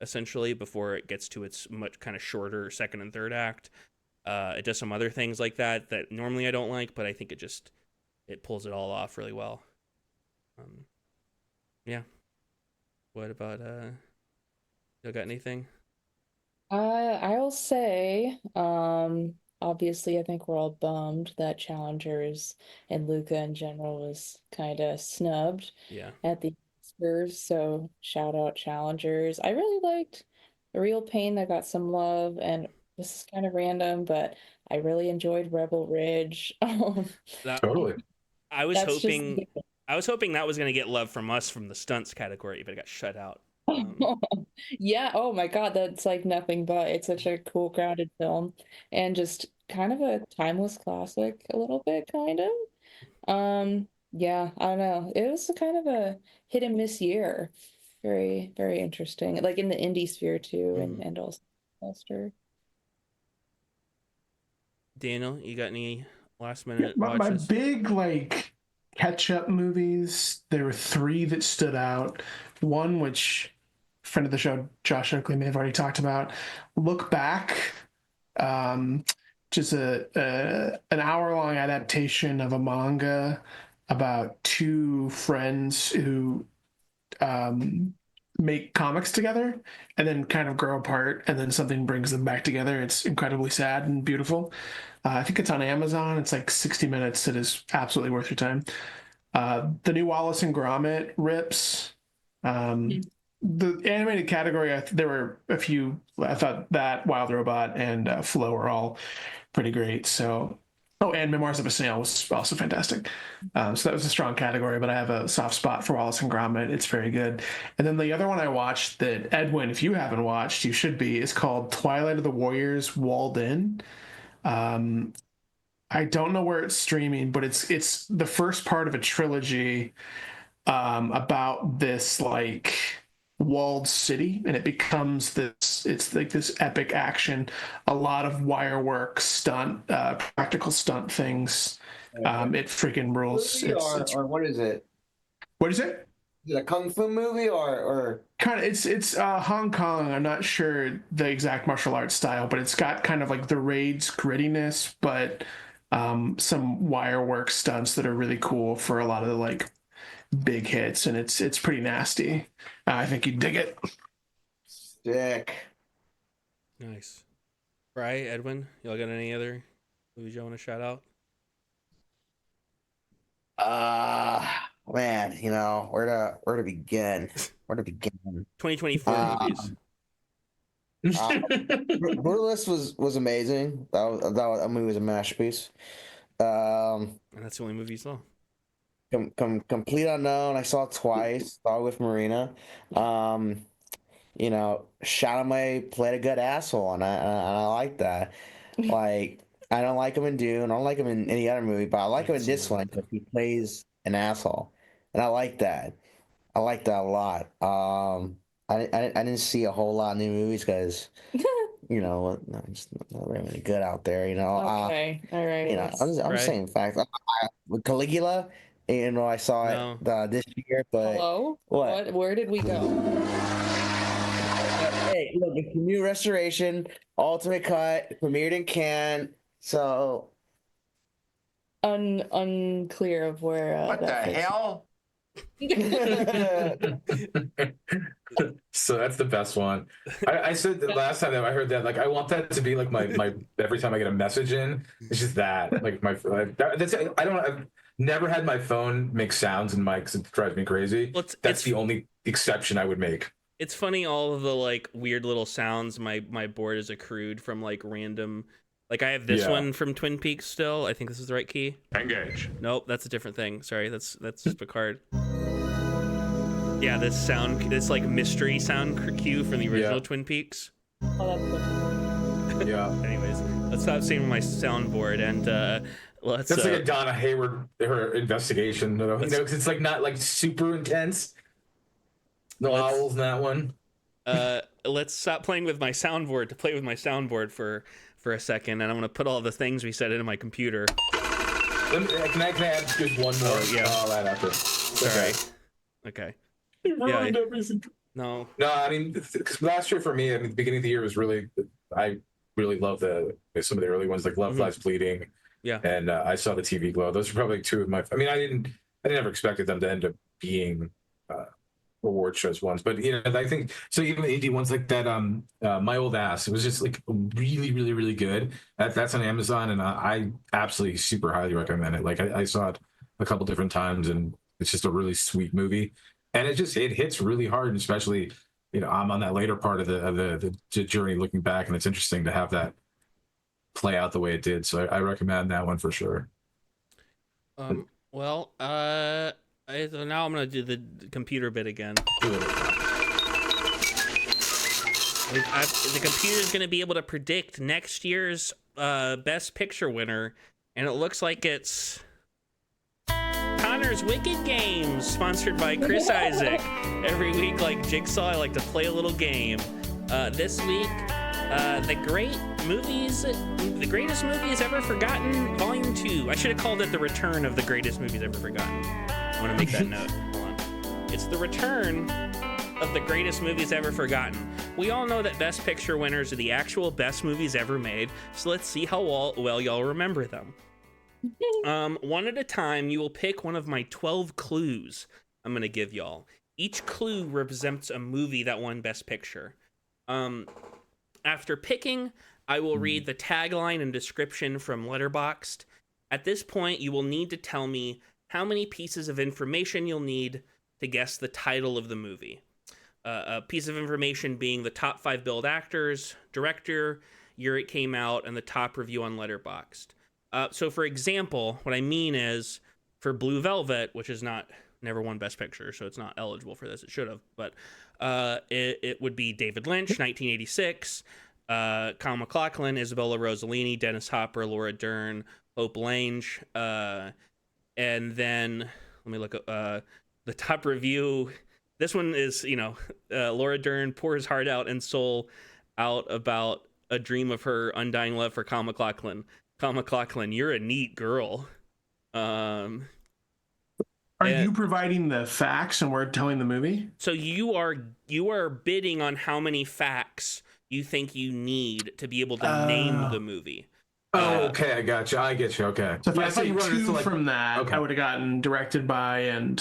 essentially, before it gets to its much kind of shorter second and third act. It does some other things like that normally I don't like, but I think it pulls it all off really well. Yeah. What about you got anything? I'll say, obviously, I think we're all bummed that Challengers and Luca in general was kind of snubbed at the Oscars. So shout out Challengers. I really liked The Real Pain that got some love, and this is kind of random, but I really enjoyed Rebel Ridge. Totally. I was hoping that was going to get love from us from the stunts category, but it got shut out. Yeah, oh my God, that's like nothing but. It's such a cool, grounded film, and just kind of a timeless classic, a little bit, kind of. Yeah, I don't know. It was kind of a hit and miss year. Very, very interesting. Like in the indie sphere too, and also Lester. Daniel, you got any last minute my watches? big like catch-up movies, there were three that stood out. One, which friend of the show Josh Oakley may have already talked about, Look Back, just an hour-long adaptation of a manga about two friends who make comics together and then kind of grow apart, and then something brings them back together. It's incredibly sad and beautiful. I think it's on Amazon. It's like 60 minutes. It is absolutely worth your time. The new Wallace and Gromit rips. The animated category, there were a few. I thought that Wild Robot and Flow were all pretty great. So, and Memoirs of a Snail was also fantastic. So that was a strong category, but I have a soft spot for Wallace and Gromit. It's very good. And then the other one I watched that, Edwin, if you haven't watched, you should be, is called Twilight of the Warriors Walled In. I don't know where it's streaming, but it's the first part of a trilogy about this like walled city, and it becomes this, it's like this epic action, a lot of wire work stunt, practical stunt things. It freaking rules. Or what is it? What is it? Is it a kung fu movie or kind of, it's Hong Kong. I'm not sure the exact martial arts style, but it's got kind of like the Raid's grittiness, but some wire work stunts that are really cool for a lot of the like big hits, and it's pretty nasty. I think you'd dig it. Sick. Nice. Bri, Edwin, y'all got any other movies you want to shout out? Man, where to begin? Where to begin? 2024 movies. Brutalist was amazing. That movie was a masterpiece. And that's the only movie you saw. Complete Unknown, I saw it twice. Saw it with Marina. Chalamet played a good asshole, and I like that. Like, I don't like him in Dune. I don't like him in any other movie, but I like him in this one because he plays an asshole, and I like that. I like that a lot. I didn't see a whole lot of new movies because, it's not really good out there. Okay, all right. I'm saying facts. With Caligula, I saw it this year, but hello, what? Where did we go? Hey, look, it's a new restoration, ultimate cut, premiered in Cannes. So unclear of where. What the hell? So that's the best one. I said the last time that I heard that, like, I want that to be like my every time I get a message in, it's just that, like, I've never had my phone make sounds in mics. It drives me crazy. Well, that's the only exception I would make. It's funny, all of the like weird little sounds my board has accrued from like random Like I have this one from Twin Peaks still. I think this is the right key. Engage. Nope, that's a different thing. Sorry, that's Picard. Yeah, this like mystery sound cue from the original Twin Peaks. Oh, that's good. Yeah. Anyways, let's stop saying my soundboard and let's. That's like a Donna Hayward her investigation, you know, because it's like not like super intense. No owls in that one. Let's stop playing with my soundboard to play with my soundboard for a second, and I'm gonna put all the things we said into my computer. Can I add just one more? I'll add after. Sorry. Okay. You ruined everything. No, I mean, because last year for me, I mean, the beginning of the year was really, I really loved some of the early ones like Love Lies Bleeding. Yeah. And I saw the TV Glow. Those are probably two of my. I mean, I never expected them to end up being award shows ones, but you know, I think so. Even the indie ones like that, My Old Ass, it was just like really, really, really good. That's on Amazon, and I absolutely super highly recommend it. Like I saw it a couple different times, and it's just a really sweet movie, and it hits really hard, and especially, you know, I'm on that later part of the journey looking back, and it's interesting to have that play out the way it did. So I recommend that one for sure. Well, so now I'm gonna do the computer bit again. The computer's gonna be able to predict next year's Best Picture winner, and it looks like it's Connor's Wicked Games, sponsored by Chris Isaac. Every week, like Jigsaw, I like to play a little game. This week, the greatest movies ever forgotten, Volume 2. I should have called it the return of the greatest movies ever forgotten. I want to make that note. Hold on. It's the return of the greatest movies ever forgotten. We all know that Best Picture winners are the actual best movies ever made, so let's see how well y'all remember them. One at a time, you will pick one of my 12 clues I'm going to give y'all. Each clue represents a movie that won Best Picture. After picking, I will read the tagline and description from Letterboxd. At this point, you will need to tell me how many pieces of information you'll need to guess the title of the movie. A piece of information being the top 5 billed actors, director, year it came out, and the top review on Letterboxd. So for example, what I mean is for Blue Velvet, which is never won Best Picture, so it's not eligible for this. It should have, but it would be David Lynch, 1986, Kyle MacLachlan, Isabella Rossellini, Dennis Hopper, Laura Dern, Hope Lange, and then let me look at the top review. This one is, Laura Dern pours heart out and soul out about a dream of her undying love for Kyle MacLachlan. Kyle MacLachlan, you're a neat girl. Are you providing the facts and we're telling the movie? So you are bidding on how many facts you think you need to be able to name the movie. Okay, I got you. I get you. Okay. So if I say 2 from that, okay. I would have gotten directed by and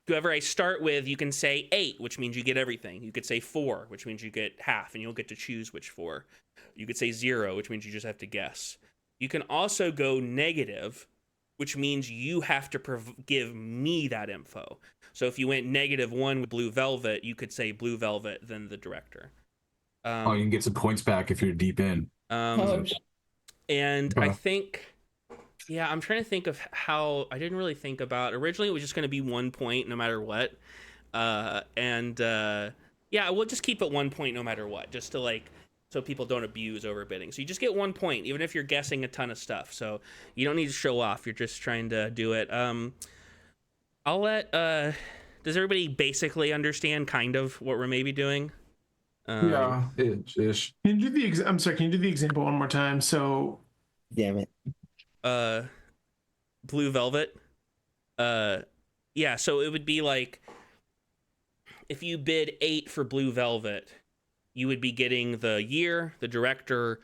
whoever I start with, you can say 8, which means you get everything. You could say 4, which means you get half, and you'll get to choose which 4. You could say 0, which means you just have to guess. You can also go negative, which means you have to give me that info. So if you went -1 with Blue Velvet, you could say Blue Velvet, then the director. You can get some points back if you're deep in. And I think, I'm trying to think of how I didn't really think about. Originally, it was just going to be 1 point no matter what. We'll just keep it 1 point no matter what, just to so people don't abuse overbidding. So you just get 1 point, even if you're guessing a ton of stuff. So you don't need to show off. You're just trying to do it. I'll let. Does everybody basically understand kind of what we're maybe doing? Yeah, ish. Can you do the? I'm sorry. Can you do the example one more time? So, damn it. Blue Velvet. So it would be like if you bid 8 for Blue Velvet, you would be getting the year, the director,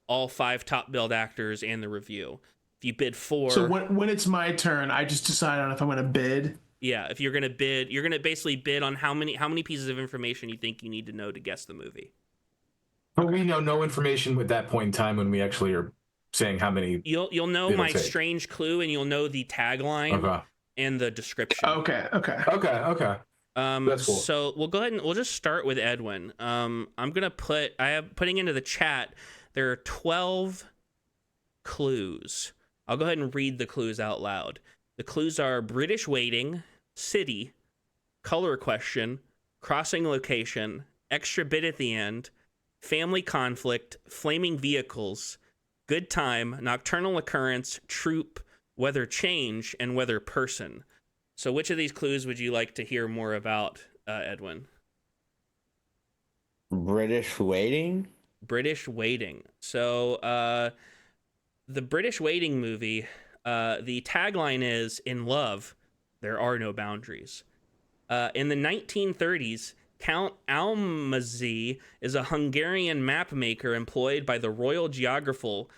all 5 top billed actors, and the review. If you bid 4, so when it's my turn, I just decide on if I'm going to bid. Yeah, if you're gonna bid, you're gonna basically bid on how many pieces of information you think you need to know to guess the movie. But we know no information at that point in time when we actually are saying how many. You'll know my strange clue, and you'll know the tagline and the description. Okay. That's cool. So we'll go ahead and we'll just start with Edwin. I'm gonna putting into the chat There are 12 clues. I'll go ahead and read the clues out loud. The clues are British waiting, city, color question, crossing location, extra bit at the end, family conflict, flaming vehicles, good time, nocturnal occurrence, troop, weather change, and weather person. So which of these clues would you like to hear more about, Edwin? British waiting? British waiting. So the British waiting movie, the tagline is, in love, there are no boundaries. In the 1930s, Count Almazy is a Hungarian map maker employed by the Royal Geographical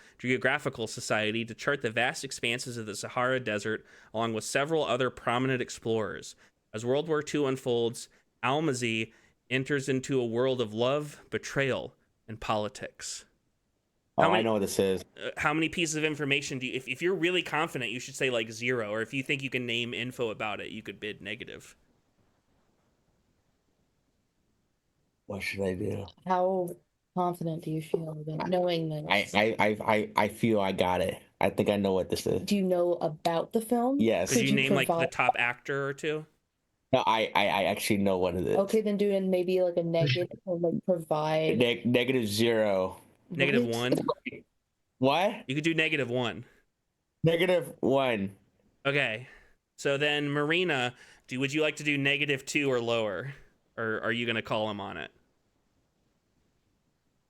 Society to chart the vast expanses of the Sahara Desert, along with several other prominent explorers. As World War II unfolds, Almazy enters into a world of love, betrayal, and politics. I know what this is. How many pieces of information do you... If you're really confident, you should say, like, 0, or if you think you can name info about it, you could bid negative. What should I do? How confident do you feel about knowing this? I feel I got it. I think I know what this is. Do you know about the film? Yes. Could you name like the top actor or two? No, I actually know what it is. Okay, then do it maybe like a negative or like provide negative 0. Negative 1. What? You could do negative 1. Negative 1. Okay. So then Marina, would you like to do negative 2 or lower? Or are you gonna call him on it?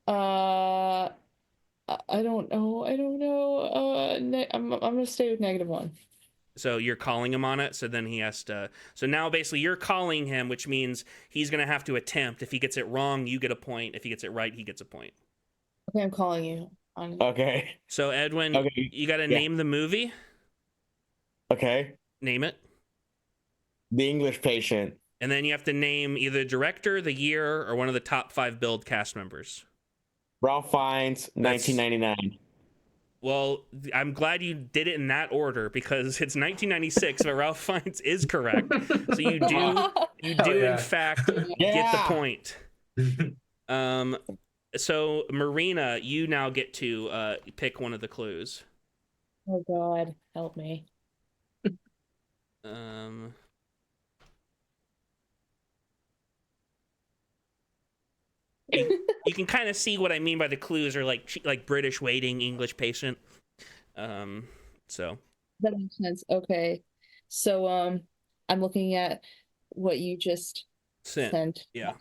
I don't know. I'm gonna stay with negative 1. So you're calling him on it, so then he has to... So now basically you're calling him, which means he's going to have to attempt. If he gets it wrong, you get a point. If he gets it right, he gets a point. Okay, I'm calling you on it. Okay. So Edwin, okay. You got to name the movie. Okay. Name it. The English Patient. And then you have to name either the director, the year, or one of the top 5 billed cast members. Ralph Fiennes, 1999. Well, I'm glad you did it in that order because it's 1996, but Ralph Fiennes is correct. So you do in fact get the point. So Marina, you now get to pick one of the clues. Oh God, help me. You can kind of see what I mean by the clues are like British waiting, English patient. So that makes sense. Okay, so I'm looking at what you just sent. Yeah,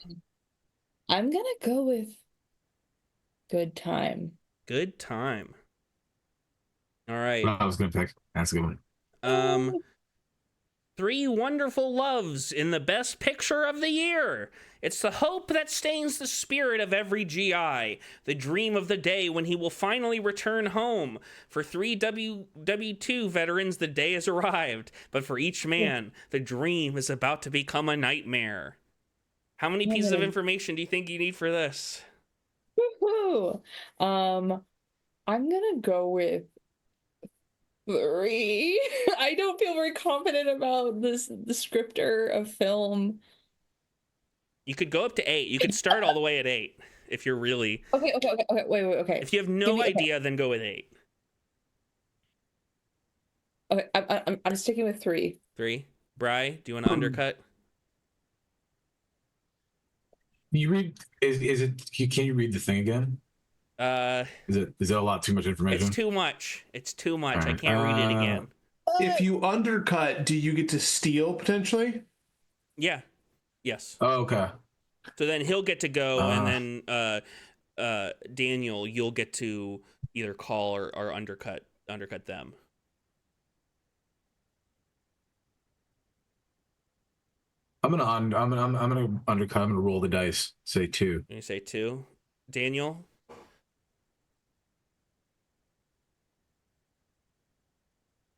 I'm gonna go with good time. Good time. All right. I was gonna pick. That's a good one. 3 wonderful loves in the best picture of the year. It's the hope that stains the spirit of every GI, the dream of the day when he will finally return home. For 3 WW2 veterans, the day has arrived, but for each man, the dream is about to become a nightmare. How many pieces of information do you think you need for this? Woohoo! I'm gonna go with 3. I don't feel very confident about this descriptor of film. You could go up to 8. You could start all the way at 8 if you're really... Okay, wait, okay. If you have no idea, then go with 8. Okay, I'm sticking with 3. 3. Bri, do you want to undercut? You read... Is it... Can you read the thing again? Is it a lot too much information? It's too much. It's too much. Right. I can't read it again. If you undercut, do you get to steal potentially? Yeah. Yes. Oh, okay. So then he'll get to go, and then Daniel, you'll get to either call or undercut them. I'm gonna undercut. I'm gonna roll the dice. Say 2. You say 2. Daniel.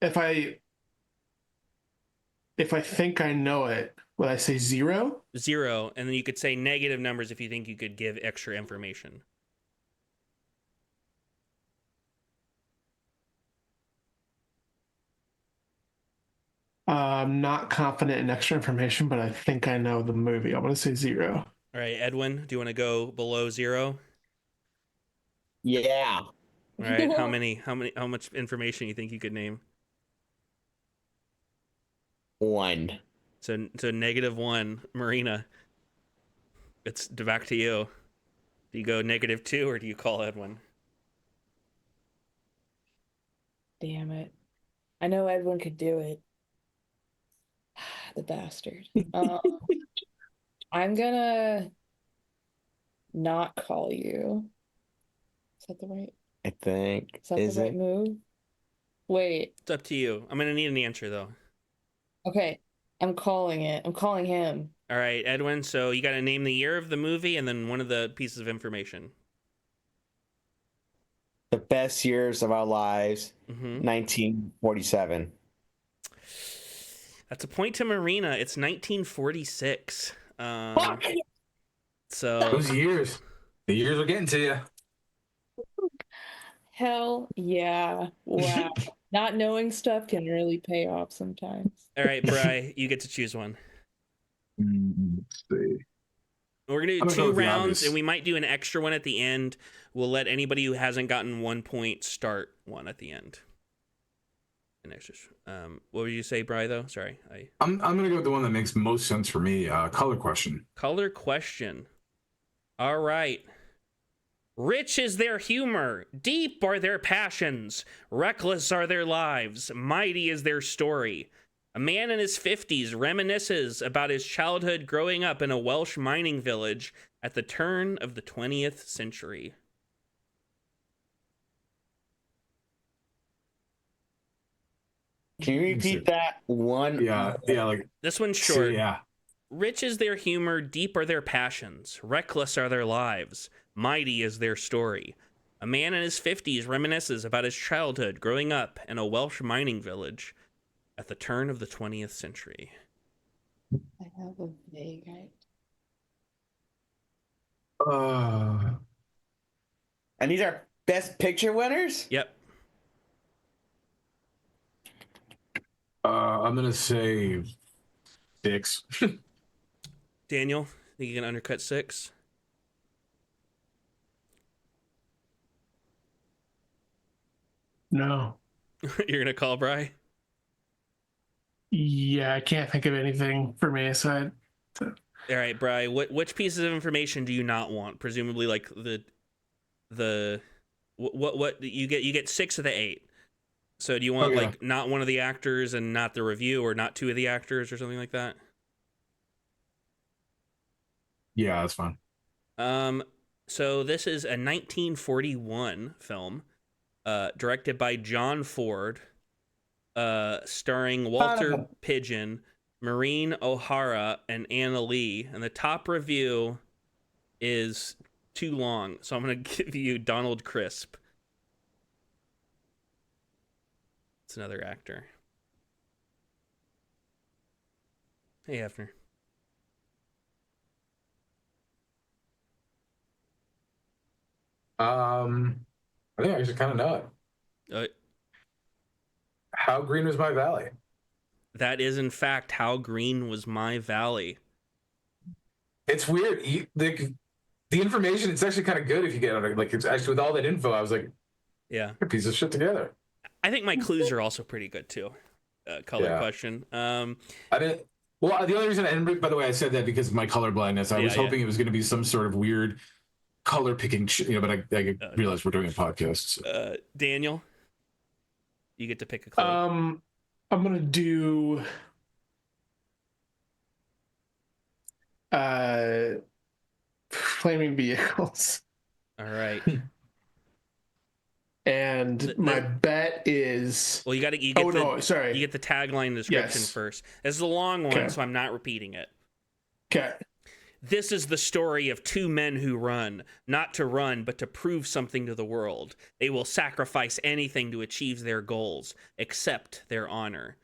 If I think I know it, would I say 0? 0, and then you could say negative numbers if you think you could give extra information. I'm not confident in extra information, but I think I know the movie. I'm going to say 0. All right, Edwin, do you want to go below 0? Yeah. All right. How much information you think you could name? 1. So -1, Marina. It's back to you. Do you go -2 or do you call Edwin? Damn it. I know Edwin could do it. The bastard. I'm gonna not call you. Is that the right? I think. Is that the right move? Wait. It's up to you. I'm gonna need an answer though. Okay. I'm calling it. I'm calling him. All right, Edwin. So you got to name the year of the movie and then one of the pieces of information. The best years of our lives, 1947. That's a point to Marina. It's 1946. So those years, the years are getting to you. Hell yeah. Wow. Not knowing stuff can really pay off sometimes. All right, Bri, you get to choose one. Let's see. We're gonna do 2 rounds, and we might do an extra one at the end. We'll let anybody who hasn't gotten 1 point start one at the end. An extra. What would you say, Bri? Though, sorry, I'm gonna go with the one that makes most sense for me. Color question. Color question. All right. Rich is their humor, deep are their passions, reckless are their lives, mighty is their story. A man in his 50s reminisces about his childhood growing up in a Welsh mining village at the turn of the 20th century. Can you repeat that one? Yeah, like this one's short. Yeah. Rich is their humor, deep are their passions, reckless are their lives, mighty is their story. A man in his 50s reminisces about his childhood growing up in a Welsh mining village at the turn of the 20th century. I have a vague idea. And these are best picture winners? Yep. I'm gonna say 6. Daniel, think you can undercut 6? No. You're gonna call Bri? Yeah, I can't think of anything for me. So all right, Bri. Which pieces of information do you not want? Presumably, like what you get? You get 6 of the 8. So do you want like not one of the actors and not the review, or not 2 of the actors, or something like that? Yeah, that's fine. So this is a 1941 film, directed by John Ford, starring Walter Pidgeon, Maureen O'Hara, and Anna Lee. And the top review is too long, so I'm going to give you Donald Crisp. It's another actor. Hey, Hefner. I think I actually kind of know it. How Green Was My Valley? That is, in fact, How Green Was My Valley. It's weird. The information, it's actually kind of good if you get it. Like, it's actually, with all that info, I was like, yeah, a piece of shit together. I think my clues are also pretty good, too. Color question. I didn't. Well, the only reason, and by the way, I said that because of my color blindness. I was hoping it was going to be some sort of weird color picking, but I realized we're doing a podcast. So. Daniel, you get to pick a clue. I'm gonna do flaming vehicles. All right. And my bet is, well, you get you get the tagline description first. This is a long one, so I'm not repeating it. Okay. This is the story of 2 men who run, not to run, but to prove something to the world. They will sacrifice anything to achieve their goals, except their honor.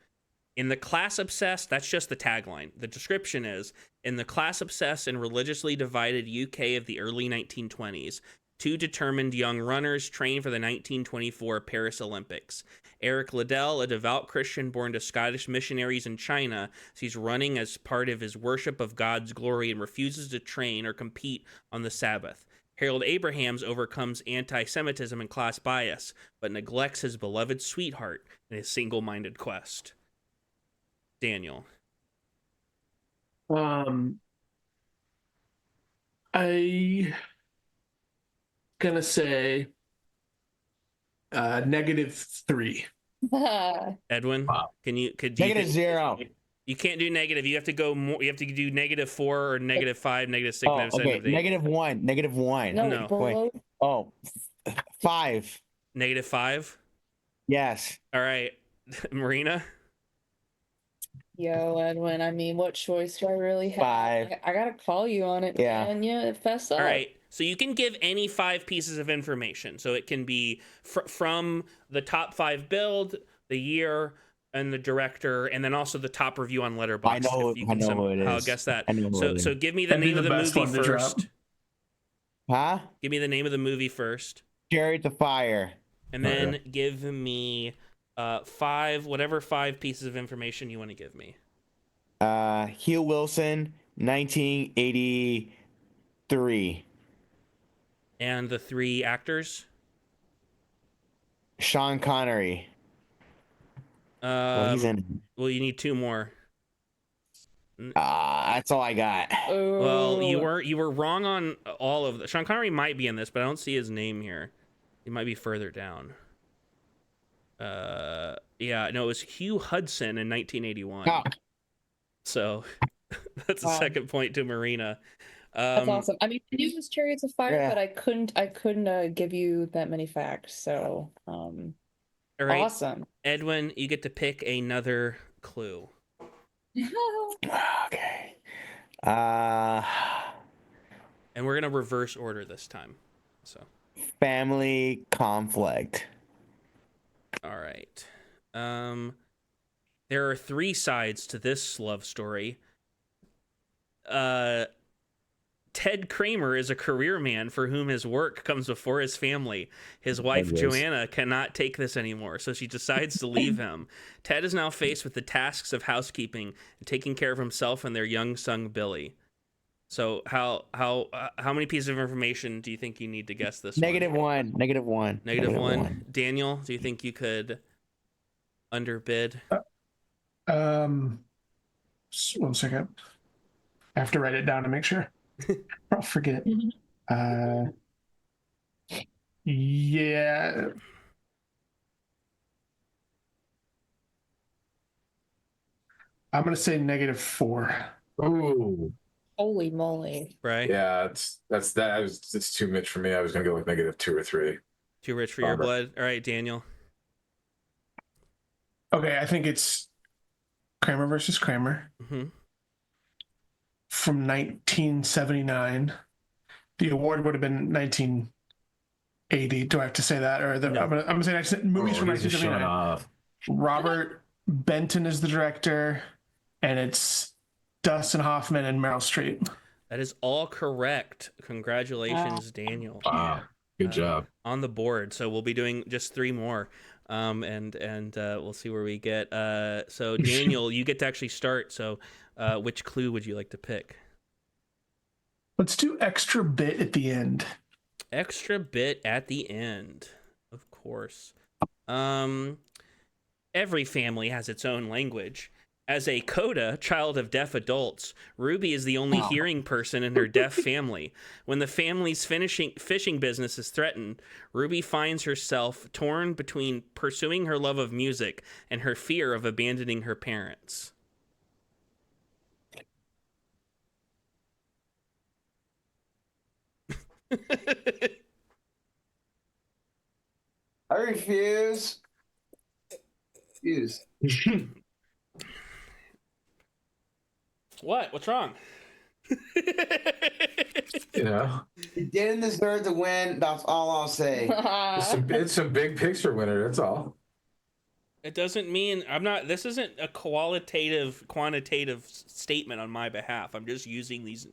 In the class-obsessed, that's just the tagline. The description is, in the class-obsessed and religiously divided UK of the early 1920s, 2 determined young runners train for the 1924 Paris Olympics. Eric Liddell, a devout Christian born to Scottish missionaries in China, sees running as part of his worship of God's glory and refuses to train or compete on the Sabbath. Harold Abrahams overcomes anti-Semitism and class bias, but neglects his beloved sweetheart in his single-minded quest. Daniel. I gonna say -3. Edwin, Wow. could you -0. You can't do negative. You have to go more. You have to do -4 or -5, -6, Oh, okay. -7, -1. -1. No. Below. Oh, 5. -5. Yes. All right, Marina. Yo, Edwin, I mean, what choice do I really have? 5. I gotta call you on it, Yeah. man. Yeah, fess up. All right. So you can give any 5 pieces of information. So it can be from the top 5 build, the year, and the director, and then also the top review on Letterboxd. I know who it is. I'll guess that. I know who it So is. give me the name of the movie first. Huh? Give me the name of the movie first. Chariot of Fire. And then give me 5 pieces of information you want to give me. Hugh Wilson, 1983. And the 3 actors? Sean Connery. He's in. Well, you need 2 more. That's all I got. Well, you were wrong on all of them. Sean Connery might be in this, but I don't see his name here. He might be further down. Yeah, no, it was Hugh Hudson in 1981. Oh. So that's a second point to Marina. That's awesome. I mean, I knew it was Chariots of Fire, Yeah. but I couldn't give you that many facts. So, All right, awesome. Edwin, you get to pick another clue. Okay. And we're gonna reverse order this time. So. Family conflict. All right. There are 3 sides to this love story. Ted Kramer is a career man for whom his work comes before his family. His wife, Joanna, cannot take this anymore, so she decides to leave him. Ted is now faced with the tasks of housekeeping and taking care of himself and their young son, Billy. So how many pieces of information do you think you need to guess this one? -1. -1. Daniel, do you think you could underbid? 1 second. I have to write it down to make sure. I'll forget. Yeah. I'm gonna say -4. Ooh. Holy moly! Right? Yeah, it's too much for me. I was gonna go with -2 or 3. Too rich for your blood. All right, Daniel. Okay, I think it's Kramer versus Kramer from 1979. The award would have been 1980. Do I have to say that, or No. I'm gonna say movies from 1979? Robert Benton is the director, and it's Dustin Hoffman and Meryl Streep. That is all correct. Congratulations, Daniel. Wow, good job. On the board. So we'll be doing just 3 more, and we'll see where we get. So Daniel, you get to actually start. So, which clue would you like to pick? Let's do extra bit at the end. Extra bit at the end, of course. Every family has its own language. As a coda, child of deaf adults, Ruby is the only hearing person in her deaf family. When the family's fishing business is threatened, Ruby finds herself torn between pursuing her love of music and her fear of abandoning her parents. I refuse. What? What's wrong? You know, You didn't deserve to win. That's all I'll say. it's some big picture winner. That's all. It doesn't mean I'm not. This isn't a quantitative statement on my behalf. I'm just using these.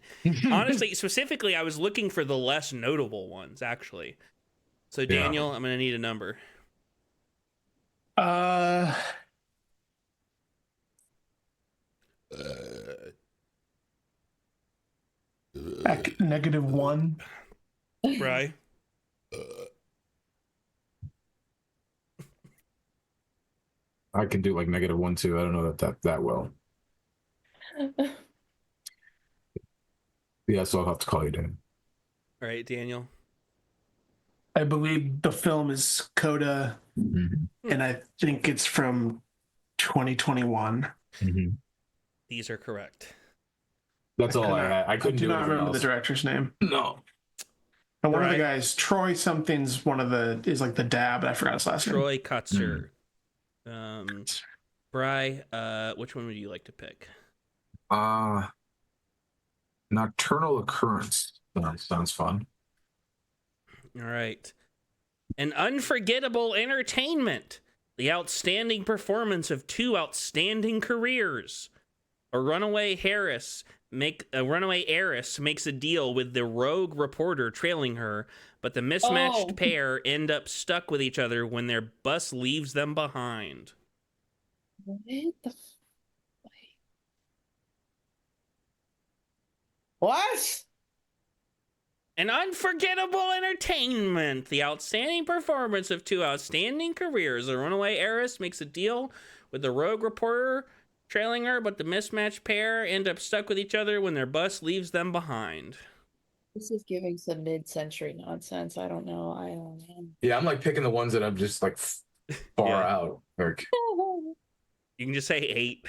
Honestly, specifically, I was looking for the less notable ones, actually. So, Daniel, I'm going to need a number. -1. Bri? I can do like -1 too. I don't know that well. Yeah, so I'll have to call you Dan. All right, Daniel. I believe the film is Coda, and I think it's from 2021. These are correct. That's all I had. I couldn't do do not remember else. the director's name. No. And one of the guys, Troy something's is like the dad, but I forgot his last name. Troy Kotzer. Bri, which one would you like to pick? Nocturnal Occurrence. Sounds fun. All right. An unforgettable entertainment. The outstanding performance of two outstanding careers. A runaway heiress makes a deal with the rogue reporter trailing her, but the mismatched pair end up stuck with each other when their bus leaves them behind. What the? What? An unforgettable entertainment. The outstanding performance of two outstanding careers. A runaway heiress makes a deal with the rogue reporter trailing her, but the mismatched pair end up stuck with each other when their bus leaves them behind. This is giving some mid-century nonsense. I don't know. Yeah, I'm like picking the ones that I'm just like far out. Like, you can just say 8.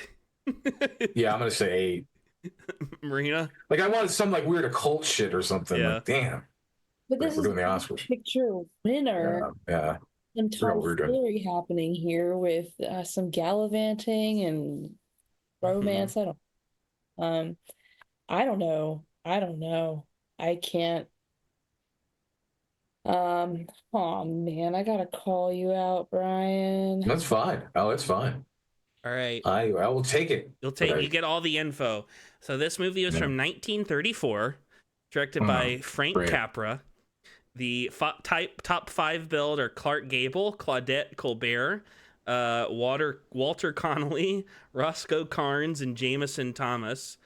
Yeah, I'm gonna say 8. Marina? Like I wanted some like weird occult shit or something. Yeah. Like, damn. But this we're is doing the Oscars. Picture winner. Yeah. Some tomfoolery happening here with some gallivanting and romance. I don't know. I can't. Oh man, I gotta call you out, Brian. That's fine. Oh, it's fine. All right. I will take it. You get all the info. So this movie was from 1934, directed by Frank Capra. The top 5 billed are Clark Gable, Claudette Colbert, Walter Connolly, Roscoe Carnes, and Jameson Thomas.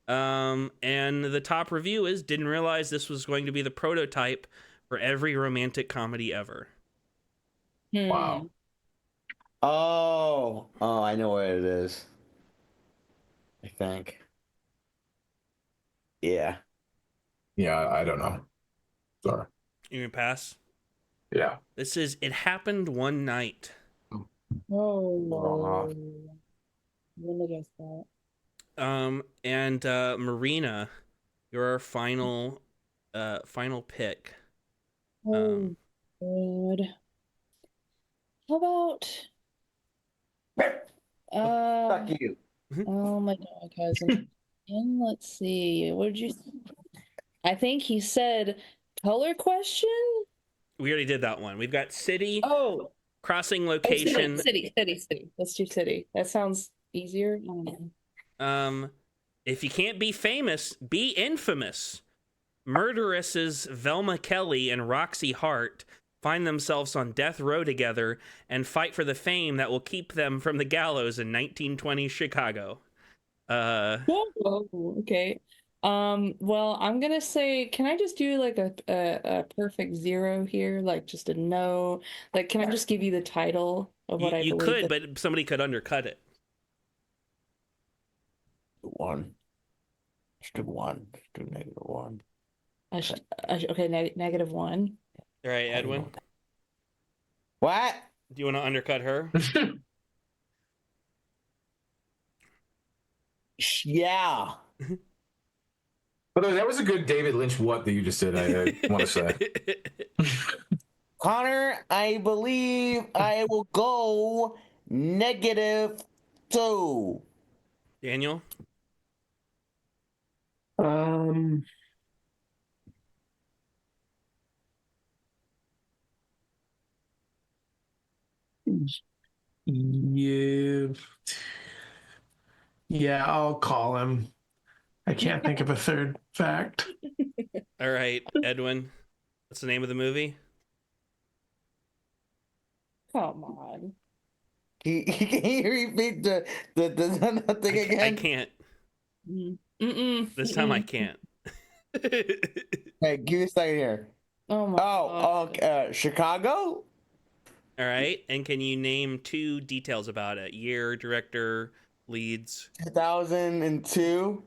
And the top review is, didn't realize this was going to be the prototype for every romantic comedy ever. Wow. Oh, I know what it is. I think. Yeah. Yeah, I don't know. Sorry. You can pass? Yeah. This is It Happened One Night. Oh. When did I guess that? And Marina, your final pick. Oh, good. How about Fuck you. Oh my god, cousin. And let's see. What did you I think he said color question? We already did that one. We've got city. Oh. Crossing location. City. Let's do city. That sounds easier. If you can't be famous, be infamous. Murderesses Velma Kelly and Roxy Hart find themselves on death row together and fight for the fame that will keep them from the gallows in 1920 Chicago. Okay. Well, I'm gonna say, can I just do like a perfect 0 here? Like just a no. Like, can I just give you the title of what I believe? You could, but somebody could undercut it. 1. Let's do 1. Let's do -1. Okay, -1. All right, Edwin. What? Do you want to undercut her? Yeah. But that was a good David Lynch what that you just did, I want to say. Connor, I believe I will go -2. Daniel? Yeah, I'll call him. I can't think of a third fact. All right, Edwin. What's the name of the movie? Come on. Can you repeat the thing again? I can't. This time I can't. Hey, give me a second here. Oh my God. Chicago. All right, and can you name 2 details about it? Year, director, leads. 2002.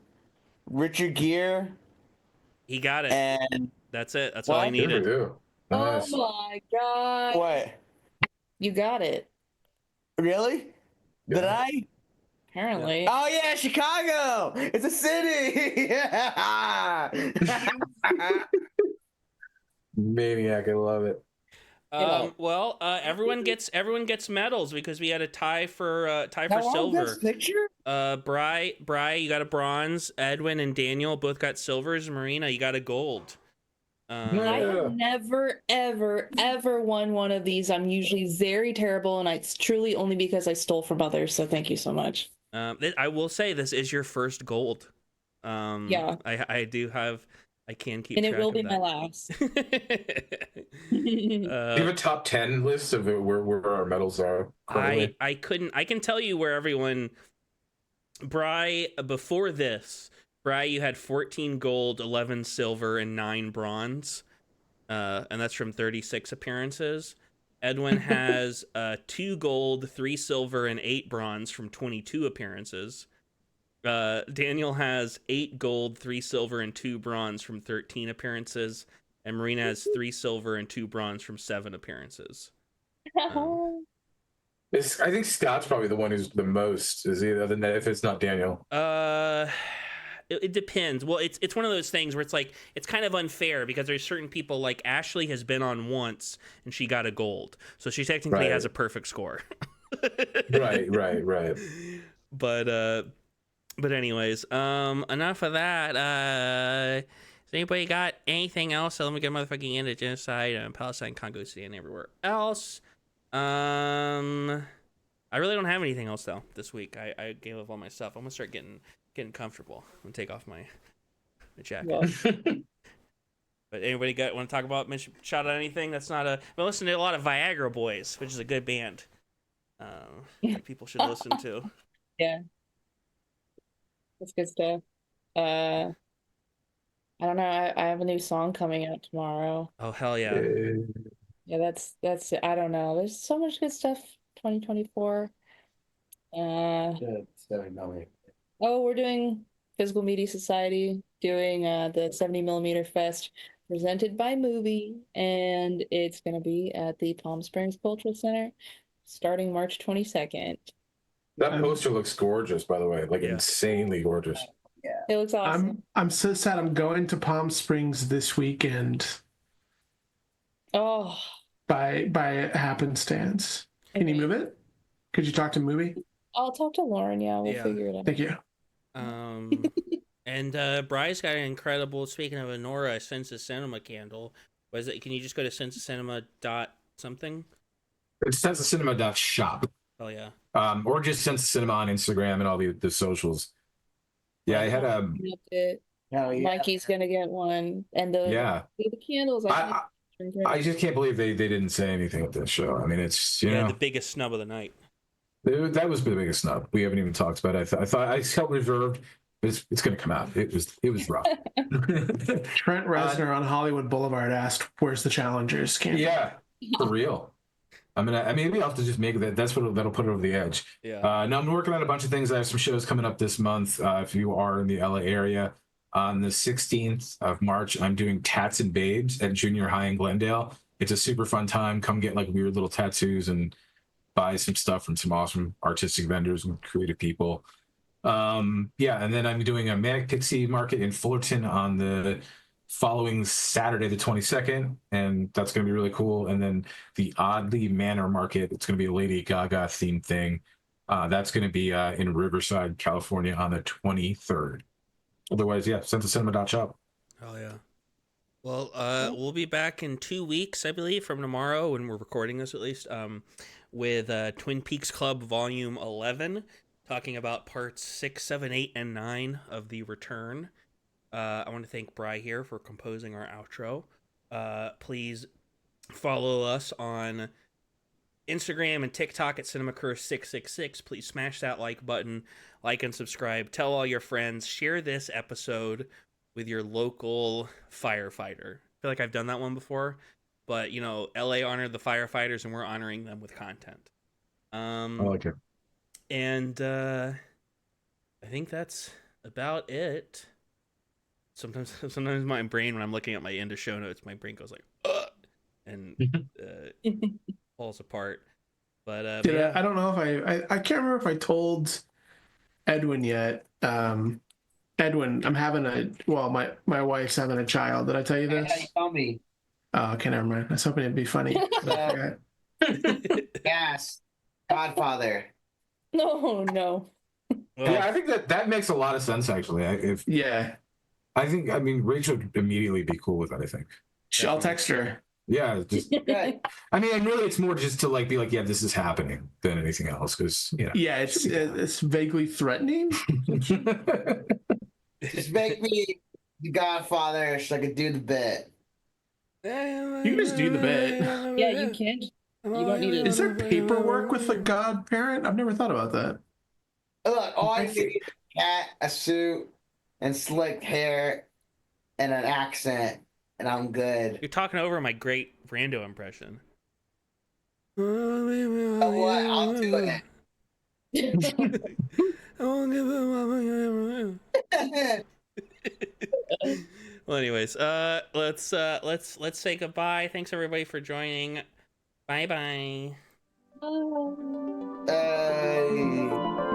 Richard Gere. He got it. And that's it. That's all I needed. Nice. Oh my God. What? You got it. Really? Yeah. Did I? Apparently. Oh yeah, Chicago. It's a city. Yeah. Maniac, I love it. Well, everyone gets medals because we had a tie for silver. Best picture? Bri, you got a bronze. Edwin and Daniel both got silvers. Marina, you got a gold. I have never, ever, ever won one of these. I'm usually very terrible, and it's truly only because I stole from others. So thank you so much. I will say this is your first gold. Yeah. I do have. I can keep. And track it will of be that. my last. Do you have a top 10 list of where our medals are? Currently? I can tell you where everyone. Bri, before this, Bri, you had 14 gold, 11 silver, and 9 bronze, and that's from 36 appearances. Edwin has 2 gold, 3 silver, and 8 bronze from 22 appearances. Daniel has 8 gold, 3 silver, and 2 bronze from 13 appearances, and Marina has 3 silver and 2 bronze from 7 appearances. I think Scott's probably the one who's the most. Is he? Other than that, if it's not Daniel. It depends. Well, it's one of those things where it's like it's kind of unfair because there's certain people like Ashley has been on once and she got a gold, so she technically has a perfect score. Right. But anyways, enough of that. Has anybody got anything else? So let me get motherfucking into genocide and Palestine, Congo, Sudan, everywhere else. I really don't have anything else though this week. I gave up all my stuff. I'm gonna start getting comfortable. I'm gonna take off my jacket. But anybody want to talk about shout out anything that's not a? I've listened to a lot of Viagra Boys, which is a good band. That people should listen to. Yeah, that's good stuff. I don't know. I have a new song coming out tomorrow. Oh hell yeah! Yeah, that's it. I don't know. There's so much good stuff. 2024. Oh, we're doing Physical Media Society, doing the 70mm Fest presented by Movie, and it's going to be at the Palm Springs Cultural Center starting March 22nd. That poster looks gorgeous, by the way, like insanely gorgeous. Yeah, it looks awesome. I'm so sad. I'm going to Palm Springs this weekend. Oh, by happenstance. Can you move it? Could you talk to Movie? I'll talk to Lauren. Yeah, we'll figure it out. Thank you. And Bry's got an incredible. Speaking of Honora, Sense of Cinema candle. Was it? Can you just go to senseofcinema.something? It's senseofcinema.shop. Oh yeah. Or just Sense of Cinema on Instagram and all the socials. Yeah, I had a. Mikey's gonna get one, and the candles. I just can't believe they didn't say anything at this show. I mean, it's you know the biggest snub of the night. That was the biggest snub. We haven't even talked about it. I thought I felt reserved. It's going to come out. It was rough. Trent Reznor on Hollywood Boulevard asked, "Where's the Challengers?" Yeah, for real. Maybe I'll have to just make that. That'll put it over the edge. Yeah. No, I'm working on a bunch of things. I have some shows coming up this month. If you are in the LA area, on the 16th of March, I'm doing Tats and Babes at Junior High in Glendale. It's a super fun time. Come get like weird little tattoos and buy some stuff from some awesome artistic vendors and creative people. And then I'm doing a Manic Pixie Market in Fullerton on the following Saturday, the 22nd, and that's going to be really cool. And then the Oddly Manor Market, it's going to be a Lady Gaga themed thing. That's going to be in Riverside, California on the 23rd. Otherwise, senseofcinema.shop. Oh yeah. Well, we'll be back in 2 weeks, I believe, from tomorrow when we're recording this at least, with Twin Peaks Club Volume 11, talking about parts 6, 7, 8, and 9 of The Return. I want to thank Bri here for composing our outro. Please follow us on Instagram and TikTok at CinemaCurse666. Please smash that like button, like and subscribe. Tell all your friends. Share this episode with your local firefighter, feel like I've done that one before, but you know, LA honored the firefighters, and we're honoring them with content. Okay. And I think that's about it. Sometimes my brain, when I'm looking at my end of show notes, my brain goes like, ugh, and falls apart. But yeah. I don't know if I can't remember if I told Edwin yet. Edwin, I'm having my wife's having a child. Did I tell you this? Yeah, you told me. Oh, okay, never mind. I was hoping it'd be funny. Yes. Godfather. No. Well, Yeah, I think that makes a lot of sense actually. I mean, Rachel would immediately be cool with that. I think. I'll text her. Yeah, just. I mean, and really, it's more just to like be like, yeah, this is happening than anything else, because Yeah, it's vaguely threatening. Just make me the Godfather so I could do the bit. You can just do the bit. Yeah, you can't. You don't need it. Is there paperwork with the godparent? I've never thought about that. Look, all I need is a cat, a suit, and slick hair, and an accent, and I'm good. You're talking over my great Brando impression. Oh, what? I'll do it. Well, anyways, let's say goodbye. Thanks everybody for joining. Bye bye. Hey.